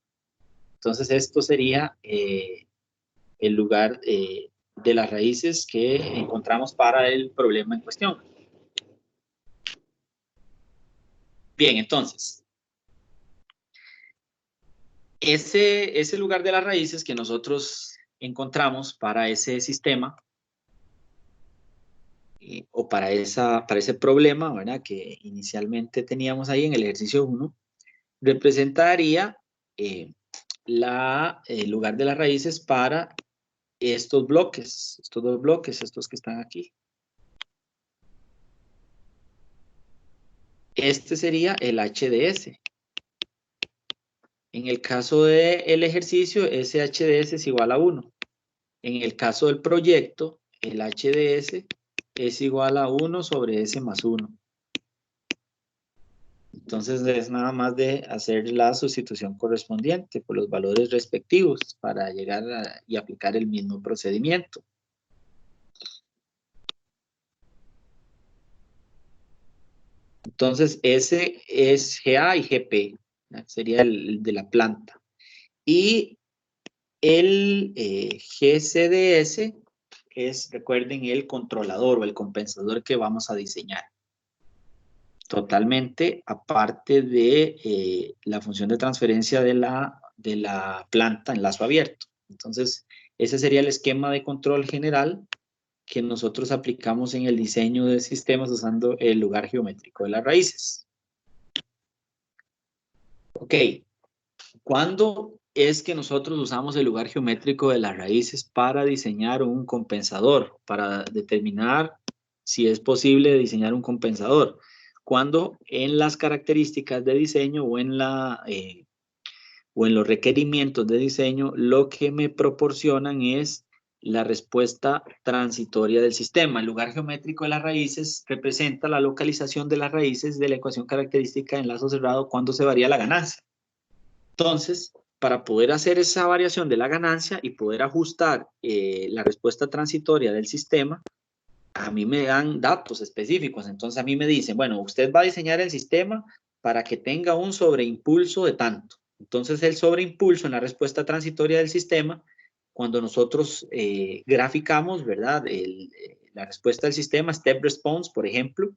Entonces esto sería el lugar de las raíces que encontramos para el problema en cuestión. Bien, entonces, ese lugar de las raíces que nosotros encontramos para ese sistema o para ese problema, ¿verdad? Que inicialmente teníamos ahí en el ejercicio 1, representaría el lugar de las raíces para estos bloques, estos dos bloques, estos que están aquí. Este sería el HDS. En el caso del ejercicio, ese HDS es igual a 1. En el caso del proyecto, el HDS es igual a 1 sobre S más 1. Entonces es nada más de hacer la sustitución correspondiente por los valores respectivos para llegar y aplicar el mismo procedimiento. Entonces ese es GA y GP, ¿no? Sería el de la planta. Y el GCDS es, recuerden, el controlador o el compensador que vamos a diseñar. Totalmente aparte de la función de transferencia de la planta en lazo abierto. Entonces, ese sería el esquema de control general que nosotros aplicamos en el diseño de sistemas usando el lugar geométrico de las raíces. Ok, ¿cuándo es que nosotros usamos el lugar geométrico de las raíces para diseñar un compensador? Para determinar si es posible diseñar un compensador. Cuando en las características de diseño o en los requerimientos de diseño, lo que me proporcionan es la respuesta transitoria del sistema. El lugar geométrico de las raíces representa la localización de las raíces de la ecuación característica en lazo cerrado cuando se varía la ganancia. Entonces, para poder hacer esa variación de la ganancia y poder ajustar la respuesta transitoria del sistema, a mí me dan datos específicos. Entonces a mí me dicen, bueno, usted va a diseñar el sistema para que tenga un sobreimpulso de tanto. Entonces el sobreimpulso en la respuesta transitoria del sistema, cuando nosotros graficamos, ¿verdad? La respuesta del sistema, step response, por ejemplo,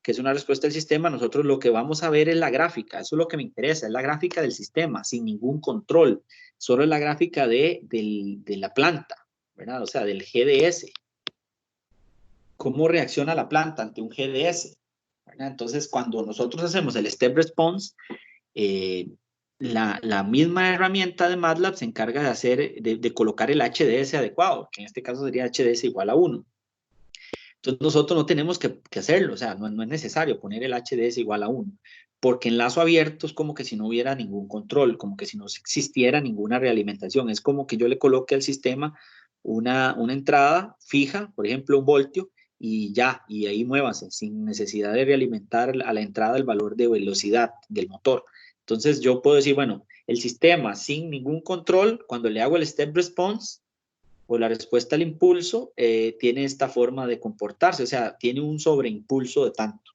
que es una respuesta del sistema, nosotros lo que vamos a ver es la gráfica. Eso es lo que me interesa, es la gráfica del sistema, sin ningún control. Solo es la gráfica de la planta, ¿verdad? O sea, del GDS. ¿Cómo reacciona la planta ante un GDS? ¿Verdad? Entonces, cuando nosotros hacemos el step response, la misma herramienta de MATLAB se encarga de colocar el HDS adecuado, que en este caso sería HDS igual a 1. Entonces nosotros no tenemos que hacerlo, o sea, no es necesario poner el HDS igual a 1, porque en lazo abierto es como que si no hubiera ningún control, como que si no existiera ninguna realimentación. Es como que yo le coloque al sistema una entrada fija, por ejemplo, 1 voltio, y ya, y ahí muévase, sin necesidad de realimentar a la entrada el valor de velocidad del motor. Entonces yo puedo decir, bueno, el sistema sin ningún control, cuando le hago el step response, o la respuesta al impulso, tiene esta forma de comportarse, o sea, tiene un sobreimpulso de tanto.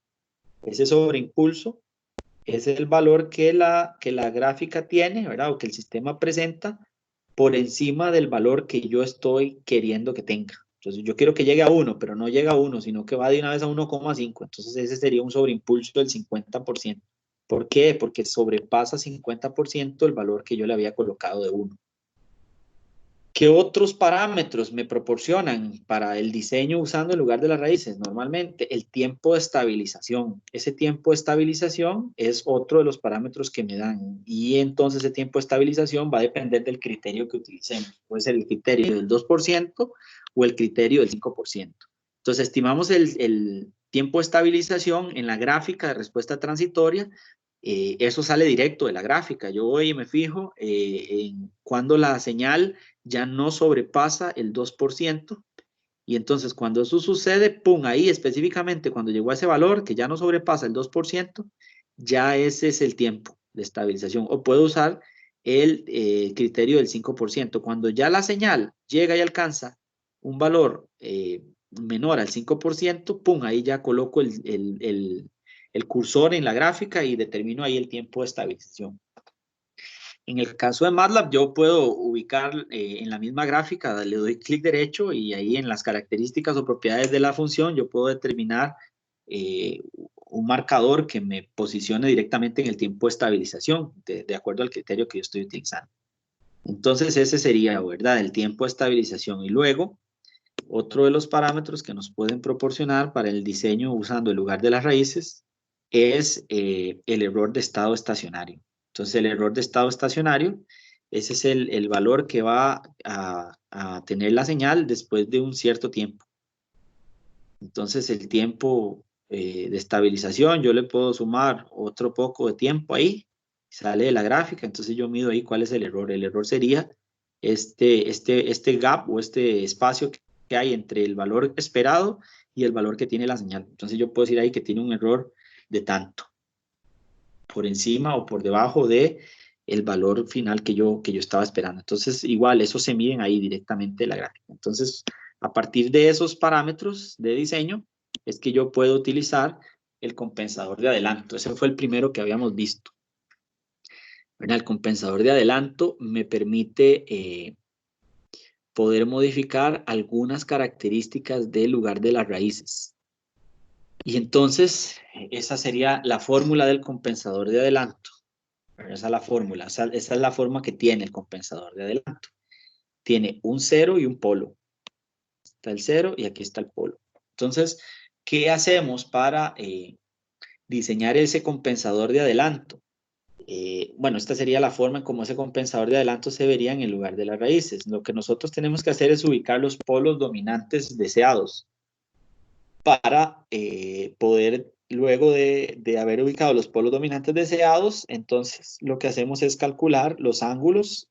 Ese sobreimpulso es el valor que la gráfica tiene, ¿verdad? O que el sistema presenta por encima del valor que yo estoy queriendo que tenga. Entonces, yo quiero que llegue a 1, pero no llega a 1, sino que va de una vez a 1,5. Entonces, ese sería un sobreimpulso del 50%. ¿Por qué? Porque sobrepasa 50% el valor que yo le había colocado de 1. ¿Qué otros parámetros me proporcionan para el diseño usando en lugar de las raíces? Normalmente el tiempo de estabilización. Ese tiempo de estabilización es otro de los parámetros que me dan. Y entonces ese tiempo de estabilización va a depender del criterio que utilicemos. Puede ser el criterio del 2% o el criterio del 5%. Entonces estimamos el tiempo de estabilización en la gráfica de respuesta transitoria. Eso sale directo de la gráfica. Yo voy y me fijo en cuando la señal ya no sobrepasa el 2%, y entonces cuando eso sucede, pum, ahí específicamente cuando llegó a ese valor que ya no sobrepasa el 2%, ya ese es el tiempo de estabilización. O puedo usar el criterio del 5%. Cuando ya la señal llega y alcanza un valor menor al 5%, pum, ahí ya coloco el cursor en la gráfica y determino ahí el tiempo de estabilización. En el caso de MATLAB, yo puedo ubicar en la misma gráfica, le doy clic derecho y ahí en las características o propiedades de la función, yo puedo determinar un marcador que me posicione directamente en el tiempo de estabilización, de acuerdo al criterio que yo estoy utilizando. Entonces, ese sería, ¿verdad?, el tiempo de estabilización. Y luego, otro de los parámetros que nos pueden proporcionar para el diseño usando en lugar de las raíces es el error de estado estacionario. Entonces, el error de estado estacionario, ese es el valor que va a tener la señal después de un cierto tiempo. Entonces, el tiempo de estabilización, yo le puedo sumar otro poco de tiempo ahí, sale de la gráfica, entonces yo mido ahí cuál es el error. El error sería este gap o este espacio que hay entre el valor esperado y el valor que tiene la señal. Entonces yo puedo decir ahí que tiene un error de tanto, por encima o por debajo de el valor final que yo estaba esperando. Entonces, igual, eso se miden ahí directamente en la gráfica. Entonces, a partir de esos parámetros de diseño, es que yo puedo utilizar el compensador de adelanto. Ese fue el primero que habíamos visto. ¿Verdad? El compensador de adelanto me permite poder modificar algunas características del lugar de las raíces. Y entonces, esa sería la fórmula del compensador de adelanto. Esa es la fórmula, esa es la forma que tiene el compensador de adelanto. Tiene un 0 y un polo. Está el 0 y aquí está el polo. Entonces, ¿qué hacemos para diseñar ese compensador de adelanto? Bueno, esta sería la forma en cómo ese compensador de adelanto se vería en el lugar de las raíces. Lo que nosotros tenemos que hacer es ubicar los polos dominantes deseados para poder, luego de haber ubicado los polos dominantes deseados, entonces lo que hacemos es calcular los ángulos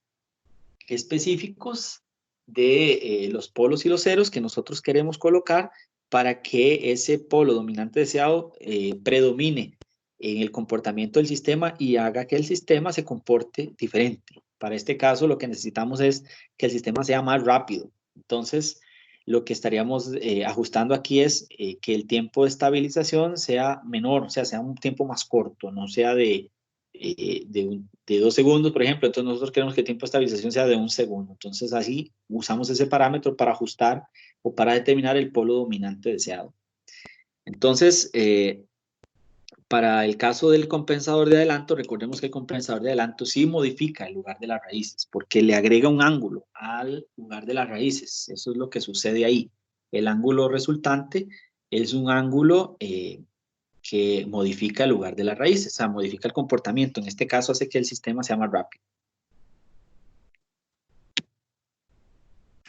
específicos de los polos y los ceros que nosotros queremos colocar para que ese polo dominante deseado predomine en el comportamiento del sistema y haga que el sistema se comporte diferente. Para este caso, lo que necesitamos es que el sistema sea más rápido. Entonces, lo que estaríamos ajustando aquí es que el tiempo de estabilización sea menor, o sea un tiempo más corto, no sea de 2 segundos, por ejemplo. Entonces nosotros queremos que el tiempo de estabilización sea de 1 segundo. Entonces así usamos ese parámetro para ajustar o para determinar el polo dominante deseado. Entonces, para el caso del compensador de adelanto, recordemos que el compensador de adelanto sí modifica el lugar de las raíces, porque le agrega un ángulo al lugar de las raíces. Eso es lo que sucede ahí. El ángulo resultante es un ángulo que modifica el lugar de las raíces, o sea, modifica el comportamiento. En este caso hace que el sistema sea más rápido.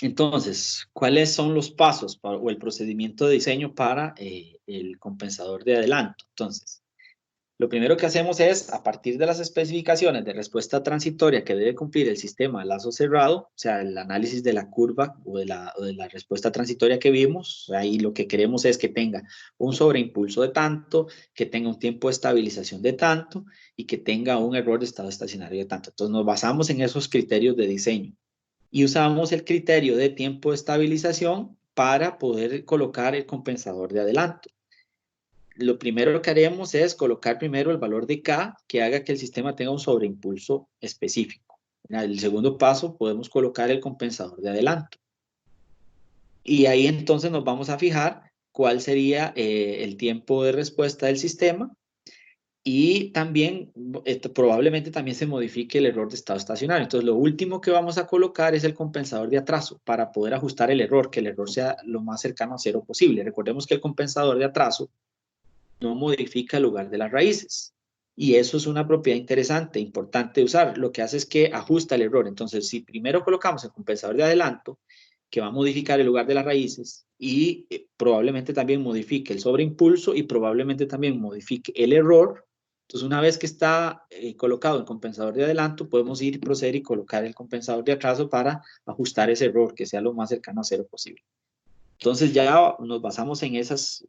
Entonces, ¿cuáles son los pasos o el procedimiento de diseño para el compensador de adelanto? Entonces, lo primero que hacemos es, a partir de las especificaciones de respuesta transitoria que debe cumplir el sistema de lazo cerrado, o sea, el análisis de la curva o de la respuesta transitoria que vimos, ahí lo que queremos es que tenga un sobreimpulso de tanto, que tenga un tiempo de estabilización de tanto y que tenga un error de estado estacionario de tanto. Entonces nos basamos en esos criterios de diseño y usamos el criterio de tiempo de estabilización para poder colocar el compensador de adelanto. Lo primero que haremos es colocar primero el valor de K que haga que el sistema tenga un sobreimpulso específico. En el segundo paso podemos colocar el compensador de adelanto. Y ahí entonces nos vamos a fijar cuál sería el tiempo de respuesta del sistema y también probablemente también se modifique el error de estado estacionario. Entonces lo último que vamos a colocar es el compensador de atraso para poder ajustar el error, que el error sea lo más cercano a cero posible. Recordemos que el compensador de atraso no modifica el lugar de las raíces. Y eso es una propiedad interesante, importante de usar. Lo que hace es que ajusta el error. Entonces, si primero colocamos el compensador de adelanto, que va a modificar el lugar de las raíces y probablemente también modifique el sobreimpulso y probablemente también modifique el error. Entonces, una vez que está colocado el compensador de adelanto, podemos ir, proceder y colocar el compensador de atraso para ajustar ese error, que sea lo más cercano a cero posible. Entonces ya nos basamos en esos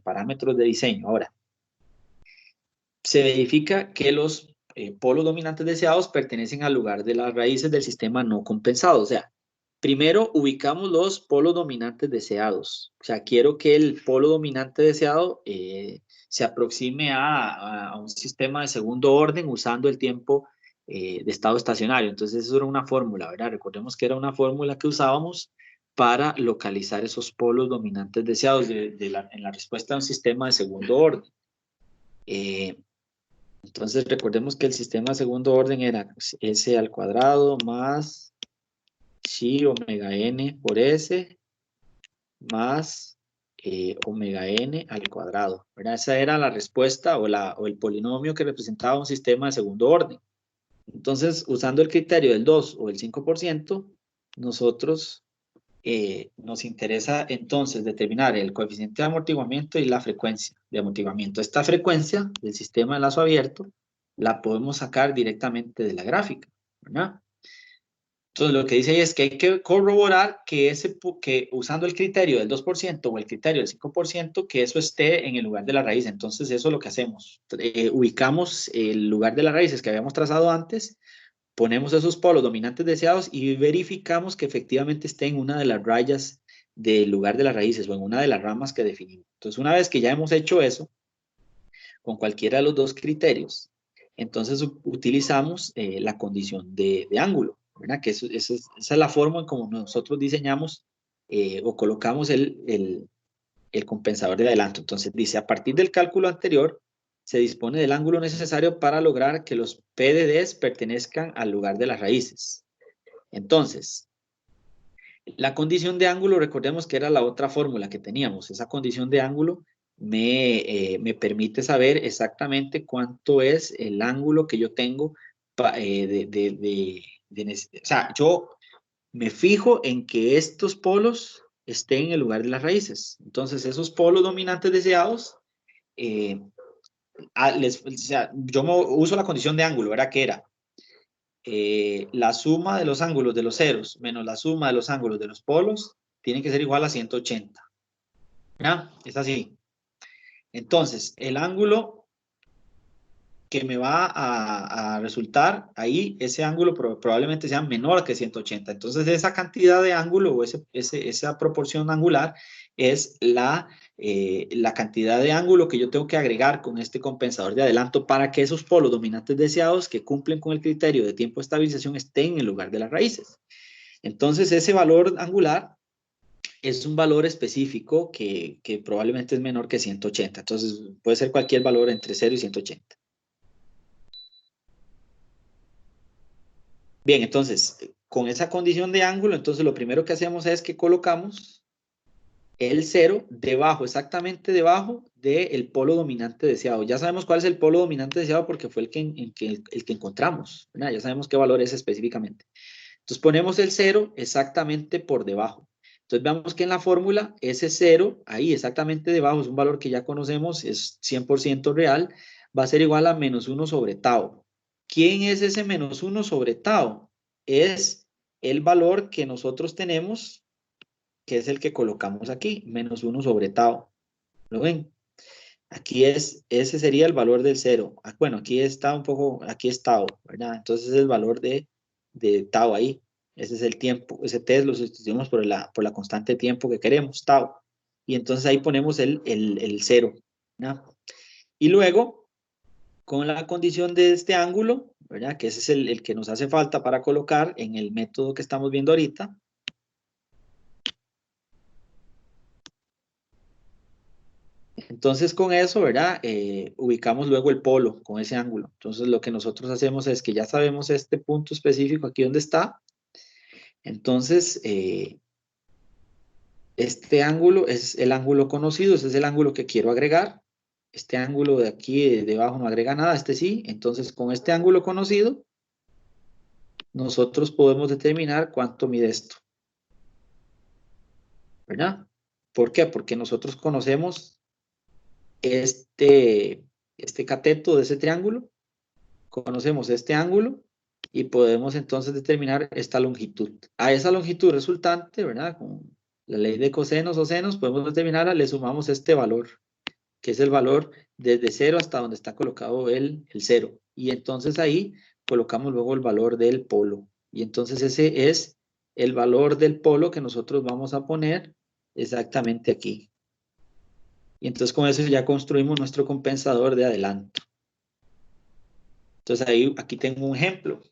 parámetros de diseño. Ahora, se verifica que los polos dominantes deseados pertenecen al lugar de las raíces del sistema no compensado. O sea, primero ubicamos los polos dominantes deseados. O sea, quiero que el polo dominante deseado se aproxime a un sistema de segundo orden usando el tiempo de estado estacionario. Entonces, eso era una fórmula, ¿verdad? Recordemos que era una fórmula que usábamos para localizar esos polos dominantes deseados en la respuesta a un sistema de segundo orden. Entonces recordemos que el sistema de segundo orden era S al cuadrado más chi omega n por S más omega n al cuadrado, ¿verdad? Esa era la respuesta o el polinomio que representaba un sistema de segundo orden. Entonces, usando el criterio del 2 o el 5%, nosotros nos interesa entonces determinar el coeficiente de amortiguamiento y la frecuencia de amortiguamiento. Esta frecuencia del sistema de lazo abierto la podemos sacar directamente de la gráfica, ¿verdad? Entonces lo que dice ahí es que hay que corroborar que usando el criterio del 2% o el criterio del 5%, que eso esté en el lugar de la raíz. Entonces eso es lo que hacemos. Ubicamos el lugar de las raíces que habíamos trazado antes, ponemos esos polos dominantes deseados y verificamos que efectivamente esté en una de las rayas del lugar de las raíces o en una de las ramas que definimos. Entonces, una vez que ya hemos hecho eso, con cualquiera de los dos criterios, entonces utilizamos la condición de ángulo, ¿verdad? Que esa es la forma en como nosotros diseñamos o colocamos el compensador de adelanto. Entonces dice, a partir del cálculo anterior, se dispone del ángulo necesario para lograr que los PDDs pertenezcan al lugar de las raíces. Entonces, la condición de ángulo, recordemos que era la otra fórmula que teníamos. Esa condición de ángulo me permite saber exactamente cuánto es el ángulo que yo tengo o sea, yo me fijo en que estos polos estén en el lugar de las raíces. Entonces, esos polos dominantes deseados, o sea, yo uso la condición de ángulo, ¿verdad? Que era la suma de los ángulos de los ceros menos la suma de los ángulos de los polos tiene que ser igual a 180. ¿Ya? Es así. Entonces, el ángulo que me va a resultar ahí, ese ángulo probablemente sea menor que 180. Entonces, esa cantidad de ángulo o esa proporción angular es la cantidad de ángulo que yo tengo que agregar con este compensador de adelanto para que esos polos dominantes deseados que cumplen con el criterio de tiempo de estabilización estén en lugar de las raíces. Entonces, ese valor angular es un valor específico que probablemente es menor que 180. Entonces, puede ser cualquier valor entre 0 y 180. Bien, entonces, con esa condición de ángulo, entonces lo primero que hacemos es que colocamos el 0 debajo, exactamente debajo del polo dominante deseado. Ya sabemos cuál es el polo dominante deseado porque fue el que encontramos, ¿verdad? Ya sabemos qué valor es específicamente. Entonces ponemos el 0 exactamente por debajo. Entonces veamos que en la fórmula ese 0, ahí exactamente debajo, es un valor que ya conocemos, es 100% real, va a ser igual a menos 1 sobre tau. ¿Quién es ese menos 1 sobre tau? Es el valor que nosotros tenemos, que es el que colocamos aquí, menos 1 sobre tau. ¿Lo ven? Aquí ese sería el valor del 0. Bueno, aquí está un poco, aquí es tau, ¿verdad? Entonces es el valor de tau ahí. Ese es el tiempo. Ese t lo sustituimos por la constante de tiempo que queremos, tau. Y entonces ahí ponemos el 0, ¿verdad? Y luego, con la condición de este ángulo, ¿verdad? Que ese es el que nos hace falta para colocar en el método que estamos viendo ahorita. Entonces con eso, ¿verdad? Ubicamos luego el polo con ese ángulo. Entonces lo que nosotros hacemos es que ya sabemos este punto específico aquí donde está. Entonces, este ángulo es el ángulo conocido, ese es el ángulo que quiero agregar. Este ángulo de aquí debajo no agrega nada, este sí. Entonces con este ángulo conocido, nosotros podemos determinar cuánto mide esto, ¿verdad? ¿Por qué? Porque nosotros conocemos este cateto de ese triángulo. Conocemos este ángulo y podemos entonces determinar esta longitud. A esa longitud resultante, ¿verdad? Con la ley de cosenos o senos, podemos determinarla, le sumamos este valor, que es el valor desde 0 hasta donde está colocado el 0. Y entonces ahí colocamos luego el valor del polo. Y entonces ese es el valor del polo que nosotros vamos a poner exactamente aquí. Y entonces con eso ya construimos nuestro compensador de adelanto. Entonces ahí, aquí tengo un ejemplo.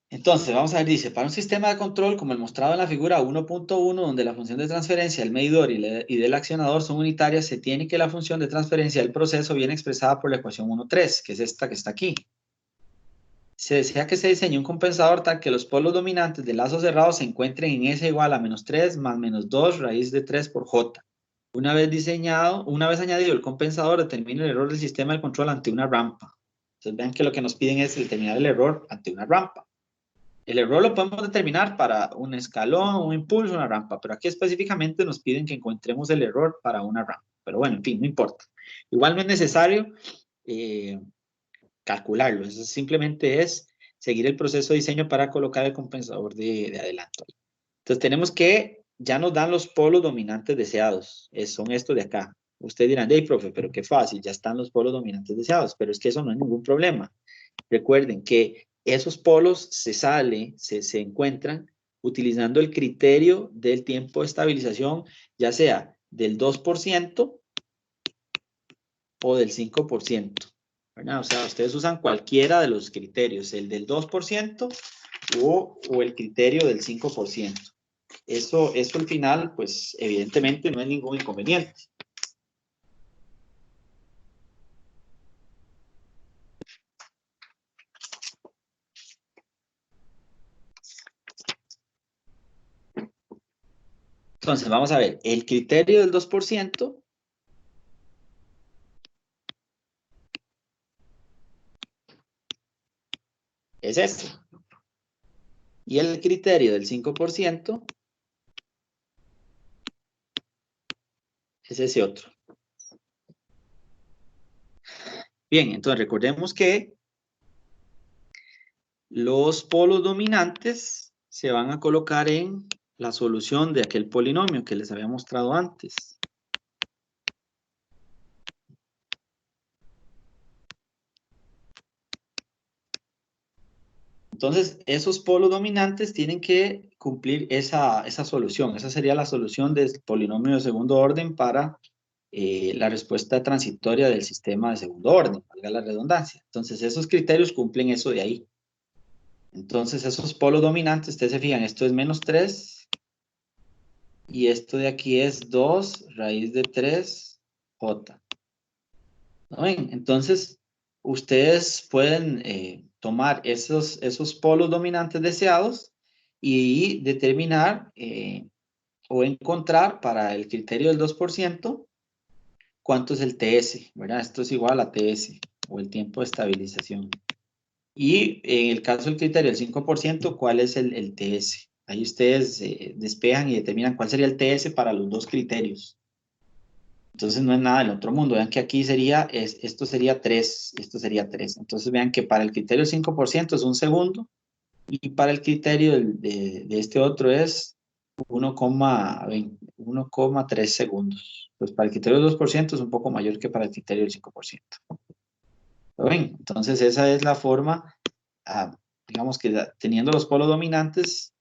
Entonces, vamos a ver, dice, para un sistema de control como el mostrado en la figura 1.1, donde la función de transferencia del medidor y del accionador son unitarias, se tiene que la función de transferencia del proceso viene expresada por la ecuación 1.3, que es esta que está aquí. Se desea que se diseñe un compensador tal que los polos dominantes del lazo cerrado se encuentren en S igual a menos 3 más menos 2 raíz de 3 por J. Una vez añadido el compensador, determina el error del sistema de control ante una rampa. Entonces vean que lo que nos piden es determinar el error ante una rampa. El error lo podemos determinar para un escalón, un impulso, una rampa, pero aquí específicamente nos piden que encontremos el error para una rampa. Pero bueno, en fin, no importa. Igual no es necesario calcularlo, eso simplemente es seguir el proceso de diseño para colocar el compensador de adelanto. Entonces tenemos que, ya nos dan los polos dominantes deseados, son estos de acá. Ustedes dirán, hey, profe, pero qué fácil, ya están los polos dominantes deseados, pero es que eso no es ningún problema. Recuerden que esos polos se encuentran utilizando el criterio del tiempo de estabilización, ya sea del 2% o del 5%. ¿Verdad? O sea, ustedes usan cualquiera de los criterios, el del 2% o el criterio del 5%. Eso al final, pues evidentemente no es ningún inconveniente. Entonces, vamos a ver, el criterio del 2% es este. Y el criterio del 5% es ese otro. Bien, entonces recordemos que los polos dominantes se van a colocar en la solución de aquel polinomio que les había mostrado antes. Entonces, esos polos dominantes tienen que cumplir esa solución. Esa sería la solución del polinomio de segundo orden para la respuesta transitoria del sistema de segundo orden, valga la redundancia. Entonces, esos criterios cumplen eso de ahí. Entonces, esos polos dominantes, ustedes se fijan, esto es menos 3 y esto de aquí es 2 raíz de 3 J. ¿No ven? Entonces, ustedes pueden tomar esos polos dominantes deseados y determinar o encontrar para el criterio del 2% cuánto es el TS, ¿verdad? Esto es igual a TS o el tiempo de estabilización. Y en el caso del criterio del 5%, ¿cuál es el TS? Ahí ustedes despejan y determinan cuál sería el TS para los dos criterios. Entonces no es nada del otro mundo. Vean que aquí sería, esto sería 3, esto sería 3. Entonces vean que para el criterio del 5% es 1 segundo y para el criterio de este otro es 1,3 segundos. Pues para el criterio del 2% es un poco mayor que para el criterio del 5%. ¿Lo ven? Entonces esa es la forma, digamos que teniendo los polos dominantes,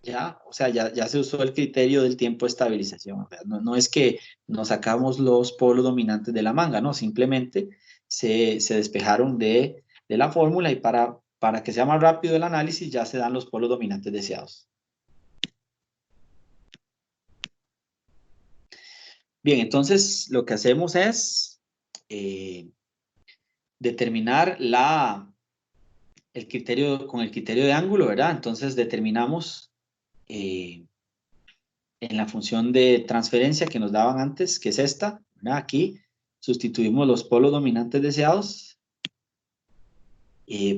ya, o sea, ya se usó el criterio del tiempo de estabilización. No es que nos sacamos los polos dominantes de la manga, no, simplemente se despejaron de la fórmula y para que sea más rápido el análisis ya se dan los polos dominantes deseados. Bien, entonces lo que hacemos es determinar el criterio con el criterio de ángulo, ¿verdad? Entonces determinamos en la función de transferencia que nos daban antes, que es esta, ¿verdad? Aquí sustituimos los polos dominantes deseados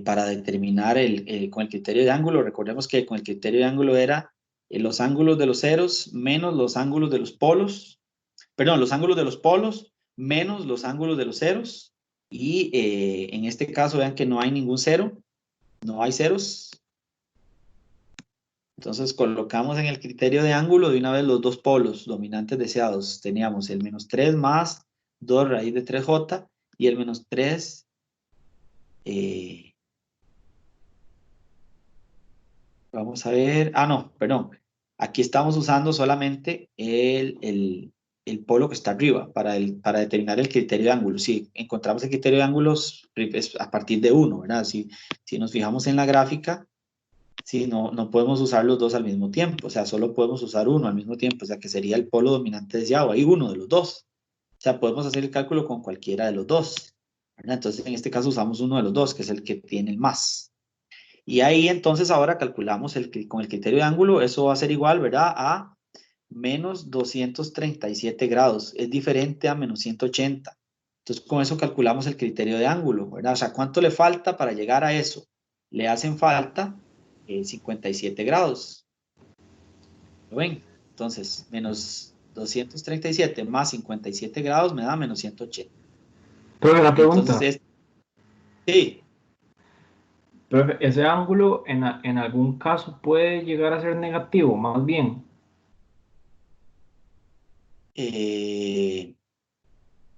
para determinar con el criterio de ángulo. Recordemos que con el criterio de ángulo era los ángulos de los ceros menos los ángulos de los polos, perdón, los ángulos de los polos menos los ángulos de los ceros. Y en este caso vean que no hay ningún cero, no hay ceros. Entonces colocamos en el criterio de ángulo de una vez los dos polos dominantes deseados. Teníamos el menos 3 más 2 raíz de 3j y el menos 3. Vamos a ver. No, perdón. Aquí estamos usando solamente el polo que está arriba para determinar el criterio de ángulo. Si encontramos el criterio de ángulos es a partir de 1, ¿verdad? Si nos fijamos en la gráfica, sí, no podemos usar los dos al mismo tiempo, o sea, solo podemos usar uno al mismo tiempo, o sea, que sería el polo dominante deseado, hay uno de los dos. O sea, podemos hacer el cálculo con cualquiera de los dos, ¿verdad? Entonces, en este caso usamos uno de los dos, que es el que tiene el más. Y ahí entonces ahora calculamos con el criterio de ángulo, eso va a ser igual, ¿verdad? A menos 237 grados, es diferente a menos 180. Entonces, con eso calculamos el criterio de ángulo, ¿verdad? O sea, ¿cuánto le falta para llegar a eso? Le hacen falta 57 grados. ¿Lo ven? Entonces, menos 237 más 57 grados me da menos 180. Profe, una Entonces, pregunta. sí, Profe, ¿ese ángulo en algún caso puede llegar a ser negativo, más bien? eh,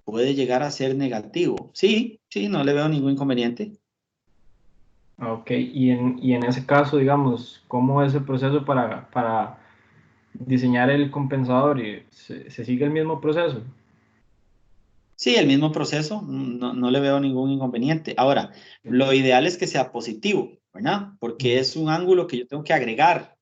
puede llegar a ser negativo. Sí, sí, no le veo ningún inconveniente. Ok, y en ese caso, digamos, ¿cómo es el proceso para diseñar el compensador? ¿Se sigue el mismo proceso? Sí, el mismo proceso, no le veo ningún inconveniente. Ahora, lo ideal es que sea positivo, ¿verdad? Porque Ujú. es un ángulo que yo tengo que agregar,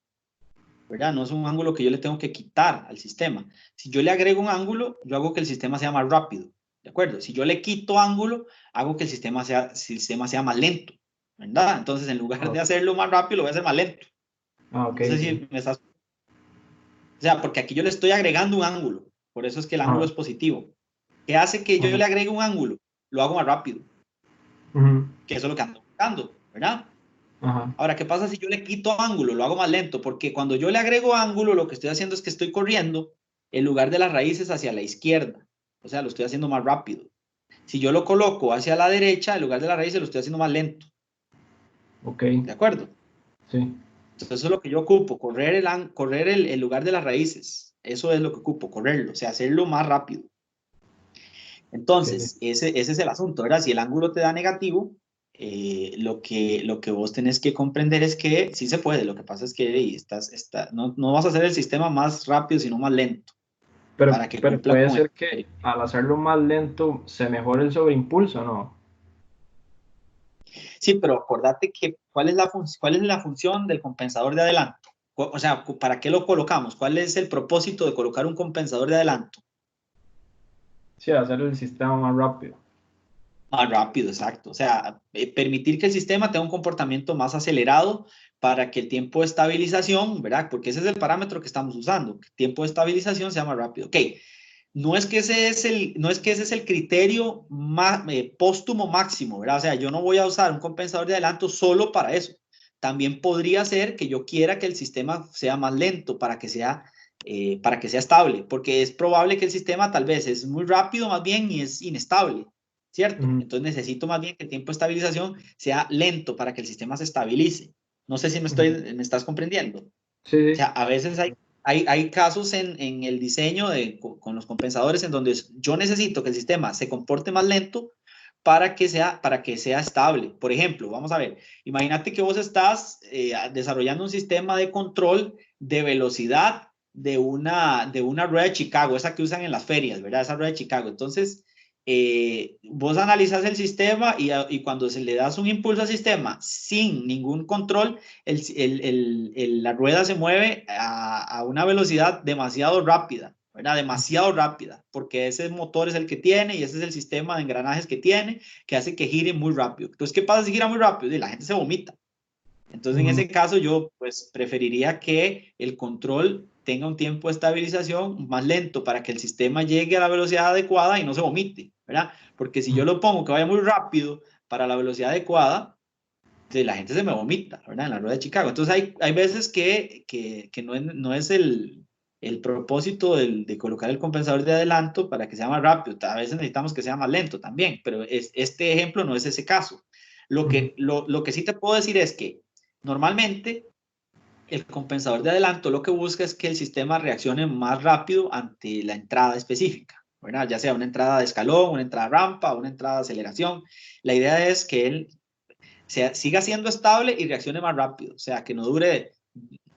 ¿verdad? No es un ángulo que yo le tengo que quitar al sistema. Si yo le agrego un ángulo, yo hago que el sistema sea más rápido, ¿de acuerdo? Si yo le quito ángulo, hago que el sistema sea más lento, ¿verdad? Entonces, en lugar Ah, de hacerlo más rápido, lo voy a hacer más lento. ok, No sé sí. si me estás... O sea, porque aquí yo le estoy agregando un ángulo, por eso es que el ángulo es Ajá, positivo. ¿Qué hace que yo ajá, le agregue un ángulo? Lo hago más rápido, ujú, que eso es lo que ando buscando, ¿verdad? ajá, Ahora, ¿qué pasa si yo le quito ángulo? Lo hago más lento, porque cuando yo le agrego ángulo, lo que estoy haciendo es que estoy corriendo en lugar de las raíces hacia la izquierda. O sea, lo estoy haciendo más rápido. Si yo lo coloco hacia la derecha, en lugar de las raíces, lo estoy haciendo más lento. ok, ¿De acuerdo? sí. Entonces, eso es lo que yo ocupo, correr el lugar de las raíces. Eso es lo que ocupo, correrlo, o sea, hacerlo más rápido. Ok. Entonces, ese es el asunto, ¿verdad? Si el ángulo te da negativo, lo que vos tenés que comprender es que sí se puede, lo que pasa es que no vas a hacer el sistema más rápido, sino más lento, Pero, para que pero cumpla puede con el ser que criterio. al hacerlo más lento se mejore el sobreimpulso, ¿no? Sí, pero acordate que ¿cuál es la función del compensador de adelanto? O sea, ¿para qué lo colocamos? ¿Cuál es el propósito de colocar un compensador de adelanto? Sí, hacer el sistema más rápido. Más rápido, exacto. O sea, permitir que el sistema tenga un comportamiento más acelerado para que el tiempo de estabilización, ¿verdad? Porque ese es el parámetro que estamos usando, que el tiempo de estabilización sea más rápido. Ok, no es que ese es el criterio póstumo máximo, ¿verdad? O sea, yo no voy a usar un compensador de adelanto solo para eso. También podría ser que yo quiera que el sistema sea más lento para que sea estable, porque es probable que el sistema tal vez es muy rápido más bien y es inestable, ¿cierto? Entonces necesito más bien que el tiempo de estabilización sea lento para que el sistema se estabilice. No sé si me estás comprendiendo. Sí, O sea, sí. a veces hay casos en el diseño con los compensadores en donde yo necesito que el sistema se comporte más lento para que sea estable. Por ejemplo, vamos a ver, imagínate que vos estás desarrollando un sistema de control de velocidad de una rueda de Chicago, esa que usan en las ferias, ¿verdad? Esa rueda de Chicago. Entonces, vos analizas el sistema y cuando se le das un impulso al sistema sin ningún control, la rueda se mueve a una velocidad demasiado rápida, ¿verdad? Demasiado rápida, porque ese motor es el que tiene y ese es el sistema de engranajes que tiene, que hace que gire muy rápido. Entonces, ¿qué pasa si gira muy rápido? Y la gente se vomita. Entonces, en ese caso, yo pues preferiría que el control tenga un tiempo de estabilización más lento para que el sistema llegue a la velocidad adecuada y no se vomite, ¿verdad? Porque si yo lo pongo que vaya muy rápido para la velocidad adecuada, la gente se me vomita, ¿verdad? En la rueda de Chicago. Entonces hay veces que no es el propósito de colocar el compensador de adelanto para que sea más rápido. A veces necesitamos que sea más lento también, pero este ejemplo no es ese caso. Lo que sí te puedo decir es que normalmente el compensador de adelanto lo que busca es que el sistema reaccione más rápido ante la entrada específica, ¿verdad? Ya sea una entrada de escalón, una entrada de rampa, una entrada de aceleración. La idea es que él siga siendo estable y reaccione más rápido. O sea, que no dure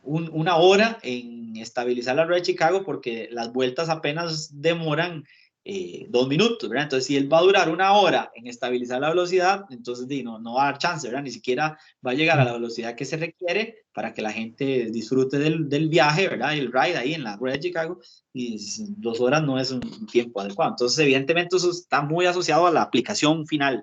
una hora en estabilizar la rueda de Chicago porque las vueltas apenas demoran 2 minutos, ¿verdad? Entonces, si él va a durar una hora en estabilizar la velocidad, entonces no va a dar chance, ¿verdad? Ni siquiera va a llegar a la velocidad que se requiere para que la gente disfrute del viaje, ¿verdad? Y el ride ahí en la rueda de Chicago, y 2 horas no es un tiempo adecuado. Entonces, evidentemente, eso está muy asociado a la aplicación final.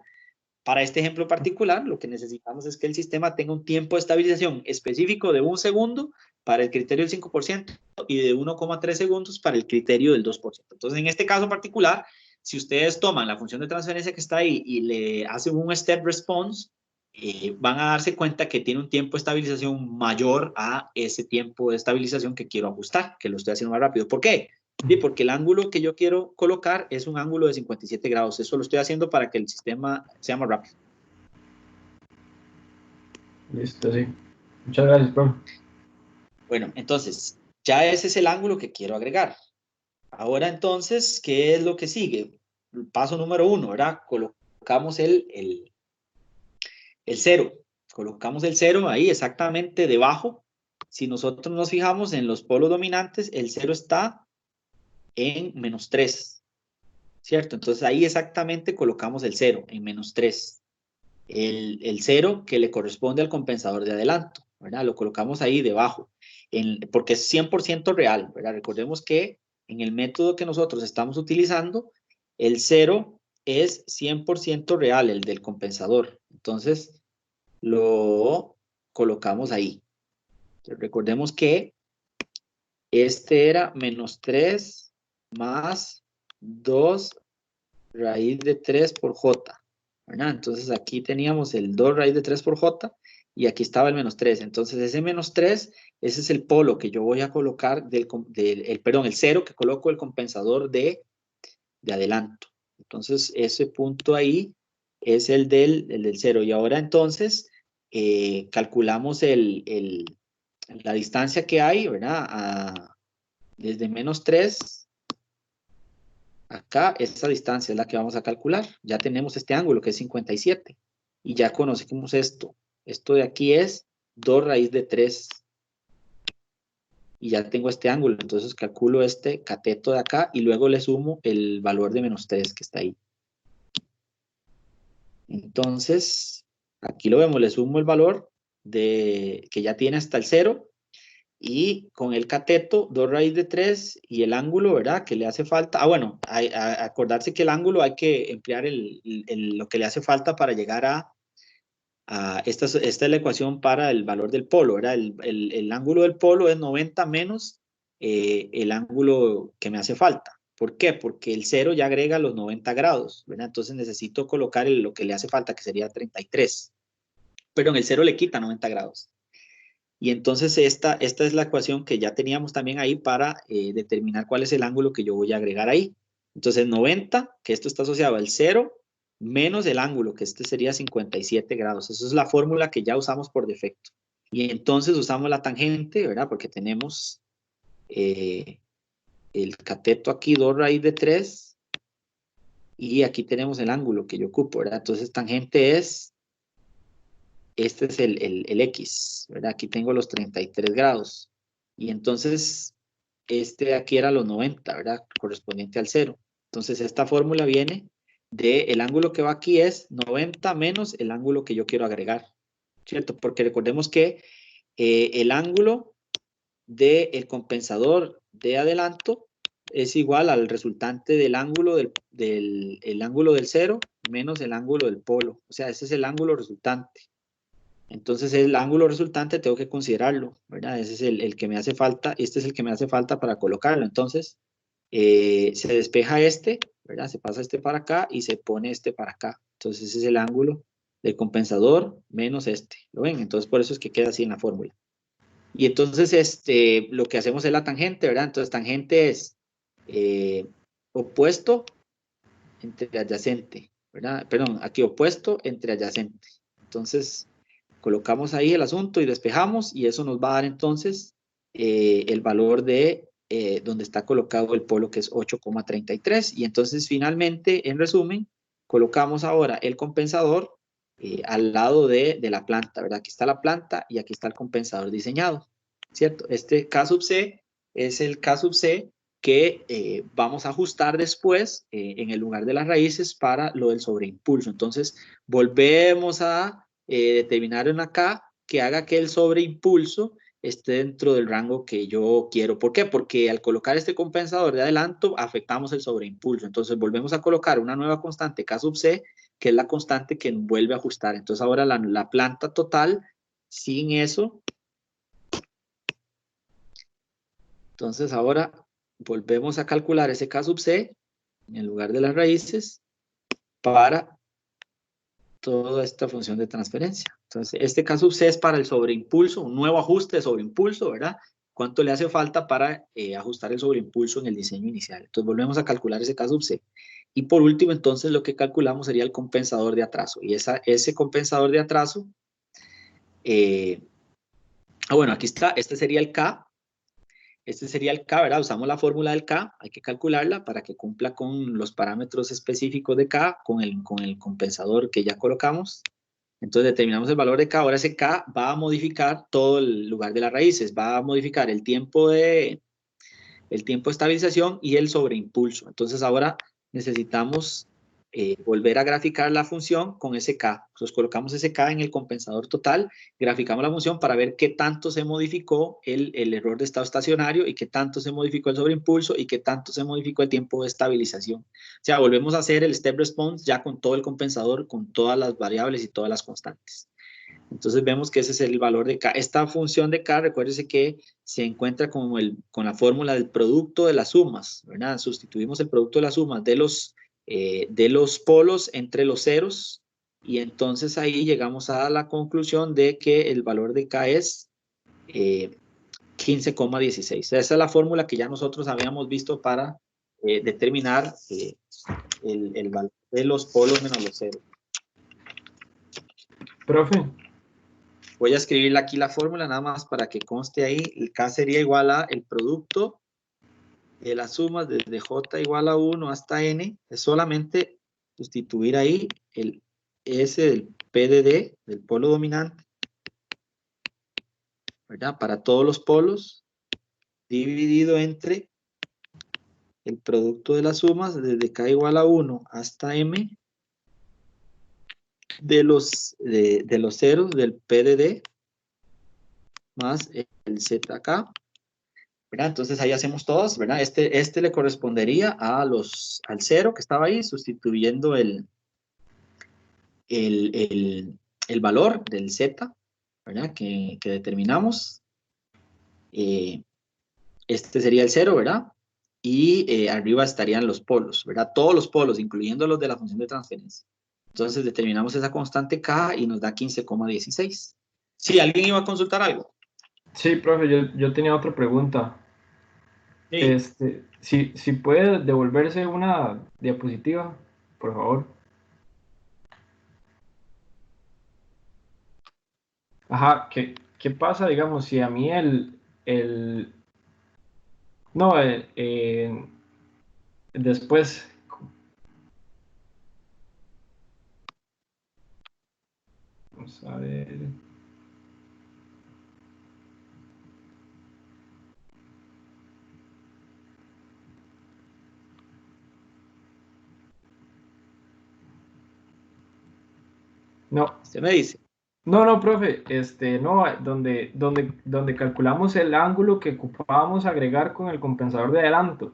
Para este ejemplo particular, lo que necesitamos es que el sistema tenga un tiempo de estabilización específico de 1 segundo para el criterio del 5% y de 1,3 segundos para el criterio del 2%. Entonces, en este caso particular, si ustedes toman la función de transferencia que está ahí y le hacen un step response, van a darse cuenta que tiene un tiempo de estabilización mayor a ese tiempo de estabilización que quiero ajustar, que lo estoy haciendo más rápido. ¿Por qué? Sí, porque el ángulo que yo quiero colocar es un ángulo de 57 grados. Eso lo estoy haciendo para que el sistema sea más rápido. Listo, sí. Muchas gracias, profe. Bueno, entonces, ya ese es el ángulo que quiero agregar. Ahora entonces, ¿qué es lo que sigue? El paso número 1, ¿verdad? Colocamos el 0. Colocamos el 0 ahí exactamente debajo. Si nosotros nos fijamos en los polos dominantes, el 0 está en -3, ¿cierto? Entonces ahí exactamente colocamos el 0 en -3. El 0 que le corresponde al compensador de adelanto, ¿verdad? Lo colocamos ahí debajo, porque es 100% real, ¿verdad? Recordemos que en el método que nosotros estamos utilizando, el 0 es 100% real, el del compensador. Entonces, lo colocamos ahí. Entonces, recordemos que este era -3 más 2 raíz de 3 por j, ¿verdad? Entonces aquí teníamos el 2 raíz de 3 por j y aquí estaba el -3. Entonces ese -3, ese es el polo que yo voy a colocar perdón, el 0 que coloco el compensador de adelanto. Entonces ese punto ahí es el del 0. Y ahora entonces calculamos la distancia que hay, ¿verdad? Desde -3 acá, esa distancia es la que vamos a calcular. Ya tenemos este ángulo que es 57. Y ya conocemos esto. Esto de aquí es 2 raíz de 3. Y ya tengo este ángulo. Entonces calculo este cateto de acá y luego le sumo el valor de -3 que está ahí. Entonces, aquí lo vemos, le sumo el valor que ya tiene hasta el 0. Y con el cateto, 2 raíz de 3 y el ángulo, ¿verdad? Que le hace falta. Ah, bueno, acordarse que el ángulo hay que emplear lo que le hace falta para llegar esta es la ecuación para el valor del polo, ¿verdad? El ángulo del polo es 90 menos el ángulo que me hace falta. ¿Por qué? Porque el 0 ya agrega los 90 grados, ¿verdad? Entonces necesito colocar lo que le hace falta, que sería 33. Pero en el 0 le quita 90 grados. Y entonces esta es la ecuación que ya teníamos también ahí para determinar cuál es el ángulo que yo voy a agregar ahí. Entonces 90, que esto está asociado al 0, menos el ángulo, que este sería 57 grados. Esa es la fórmula que ya usamos por defecto. Y entonces usamos la tangente, ¿verdad? Porque tenemos el cateto aquí, 2 raíz de 3, y aquí tenemos el ángulo que yo ocupo, ¿verdad? Entonces tangente es, este es el X, ¿verdad? Aquí tengo los 33 grados. Y entonces, este de aquí era los 90, ¿verdad? Correspondiente al 0. Entonces, esta fórmula viene de el ángulo que va aquí es 90 menos el ángulo que yo quiero agregar, ¿cierto? Porque recordemos que el ángulo del compensador de adelanto es igual al resultante del ángulo el ángulo del 0 menos el ángulo del polo. O sea, ese es el ángulo resultante. Entonces el ángulo resultante tengo que considerarlo, ¿verdad? Ese es el que me hace falta, este es el que me hace falta para colocarlo. Entonces se despeja este, ¿verdad? Se pasa este para acá y se pone este para acá. Entonces ese es el ángulo del compensador menos este, ¿lo ven? Entonces por eso es que queda así en la fórmula. Y entonces lo que hacemos es la tangente, ¿verdad? Entonces tangente es opuesto entre adyacente, ¿verdad? Perdón, aquí opuesto entre adyacente. Entonces colocamos ahí el asunto y despejamos y eso nos va a dar entonces el valor de donde está colocado el polo, que es 8,33. Y entonces finalmente, en resumen, colocamos ahora el compensador al lado de la planta, ¿verdad? Aquí está la planta y aquí está el compensador diseñado, ¿cierto? Este K sub C es el K sub C que vamos a ajustar después en el lugar de las raíces para lo del sobreimpulso. Entonces, volvemos a determinar una K que haga que el sobreimpulso esté dentro del rango que yo quiero. ¿Por qué? Porque al colocar este compensador de adelanto afectamos el sobreimpulso. Entonces volvemos a colocar una nueva constante K sub C, que es la constante que vuelve a ajustar. Entonces ahora la planta total, sin eso, entonces ahora volvemos a calcular ese K sub C en el lugar de las raíces para toda esta función de transferencia. Entonces, este K sub C es para el sobreimpulso, un nuevo ajuste de sobreimpulso, ¿verdad? ¿Cuánto le hace falta para ajustar el sobreimpulso en el diseño inicial? Entonces, volvemos a calcular ese K sub C. Y por último, entonces, lo que calculamos sería el compensador de atraso. Y ese compensador de atraso, bueno, aquí está, este sería el K. Este sería el K, ¿verdad? Usamos la fórmula del K, hay que calcularla para que cumpla con los parámetros específicos de K, con el compensador que ya colocamos. Entonces determinamos el valor de K. Ahora ese K va a modificar todo el lugar de las raíces, va a modificar el tiempo de estabilización y el sobreimpulso. Entonces ahora necesitamos volver a graficar la función con ese K. Entonces colocamos ese K en el compensador total, graficamos la función para ver qué tanto se modificó el error de estado estacionario y qué tanto se modificó el sobreimpulso y qué tanto se modificó el tiempo de estabilización. O sea, volvemos a hacer el step response ya con todo el compensador, con todas las variables y todas las constantes. Entonces vemos que ese es el valor de K. Esta función de K, recuérdese que se encuentra con la fórmula del producto de las sumas, ¿verdad? Sustituimos el producto de las sumas de los polos entre los ceros y entonces ahí llegamos a la conclusión de que el valor de K es 15,16. Esa es la fórmula que ya nosotros habíamos visto para determinar el valor de los polos menos los ceros. Profe, Voy a escribirle aquí la fórmula nada más para que conste ahí. El K sería igual a el producto de las sumas desde J igual a 1 hasta N. Es solamente sustituir ahí el S del P de D, del polo dominante, ¿verdad? Para todos los polos, dividido entre el producto de las sumas desde K igual a 1 hasta M de los ceros del P de D más el ZK. ¿Verdad? Entonces ahí hacemos todos, ¿verdad? Este le correspondería al 0 que estaba ahí, sustituyendo el valor del Z, ¿verdad? Que determinamos. Este sería el 0, ¿verdad? y arriba estarían los polos, ¿verdad? Todos los polos, incluyendo los de la función de transferencia. Entonces determinamos esa constante K y nos da 15,16. Sí, ¿alguien iba a consultar algo? Sí, profe, yo tenía otra pregunta. Sí. Si puede devolverse una diapositiva, por favor. Ajá, ¿qué pasa, digamos, si a mí no, después, vamos a ver. No, Usted me dice. no, profe, no, donde calculamos el ángulo que ocupábamos agregar con el compensador de adelanto.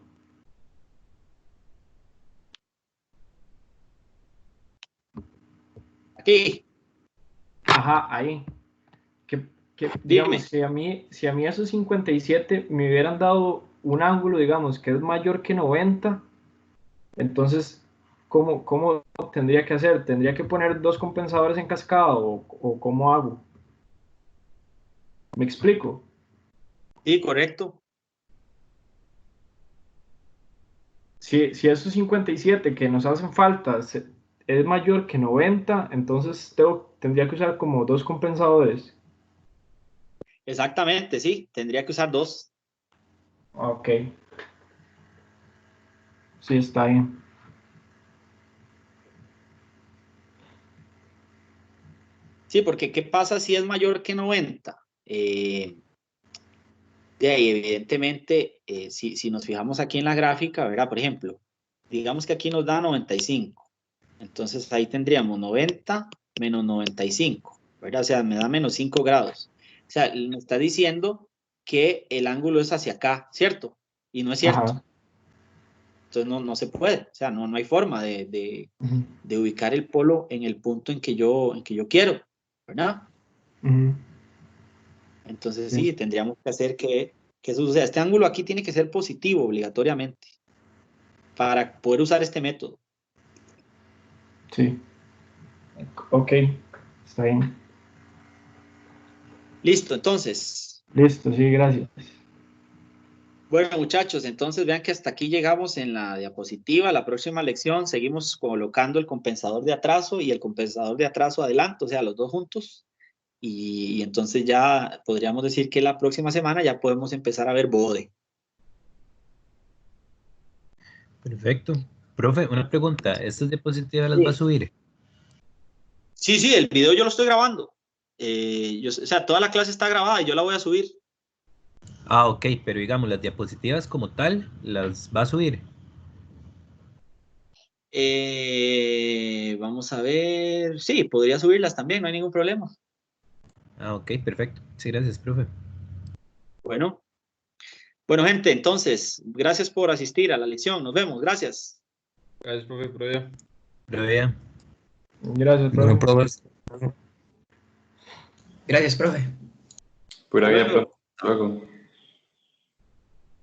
Aquí, Ajá, ahí. Digamos, dime. si a mí esos 57 me hubieran dado un ángulo, digamos, que es mayor que 90, entonces, ¿cómo tendría que hacer? ¿Tendría que poner dos compensadores en cascada o cómo hago? ¿Me explico? Sí, correcto. Si esos 57 que nos hacen falta es mayor que 90, entonces tendría que usar como dos compensadores. Exactamente, sí. Tendría que usar dos. Ok, sí, está bien. Sí, porque ¿qué pasa si es mayor que 90? De ahí, evidentemente, si nos fijamos aquí en la gráfica, ¿verdad? Por ejemplo, digamos que aquí nos da 95. Entonces ahí tendríamos 90 menos 95, ¿verdad? O sea, me da menos 5 grados. O sea, me está diciendo que el ángulo es hacia acá, ¿cierto? Y no es cierto. Ajá. Entonces no se puede. O sea, no hay forma Ujú, de ubicar el polo en el punto en que yo quiero, ¿verdad? ujú, Entonces sí, sí, tendríamos que hacer que eso suceda. Este ángulo aquí tiene que ser positivo obligatoriamente para poder usar este método. sí. Ok, está bien. Listo, entonces. Listo, sí, gracias. Bueno, muchachos, entonces vean que hasta aquí llegamos en la diapositiva. La próxima lección seguimos colocando el compensador de atraso y el compensador de atraso adelanto, o sea, los dos juntos. Y entonces ya podríamos decir que la próxima semana ya podemos empezar a ver BODE. Perfecto. Profe, una pregunta. ¿Estas diapositivas las va a Sí, subir? sí, el video yo lo estoy grabando. O sea, toda la clase está grabada y yo la voy a subir. Ah, ok, pero digamos, las diapositivas como tal, las va a subir. Vamos a ver. Sí, podría subirlas también, no hay ningún problema. Ah, ok, perfecto. Sí, gracias, profe. Bueno, bueno, gente, entonces, gracias por asistir a la lección. Nos vemos, gracias. Gracias, profe, por allá. Pero vea. Gracias, Bueno, profe. profe. Gracias, profe. Pura Hasta vida, profe. luego. Hasta luego.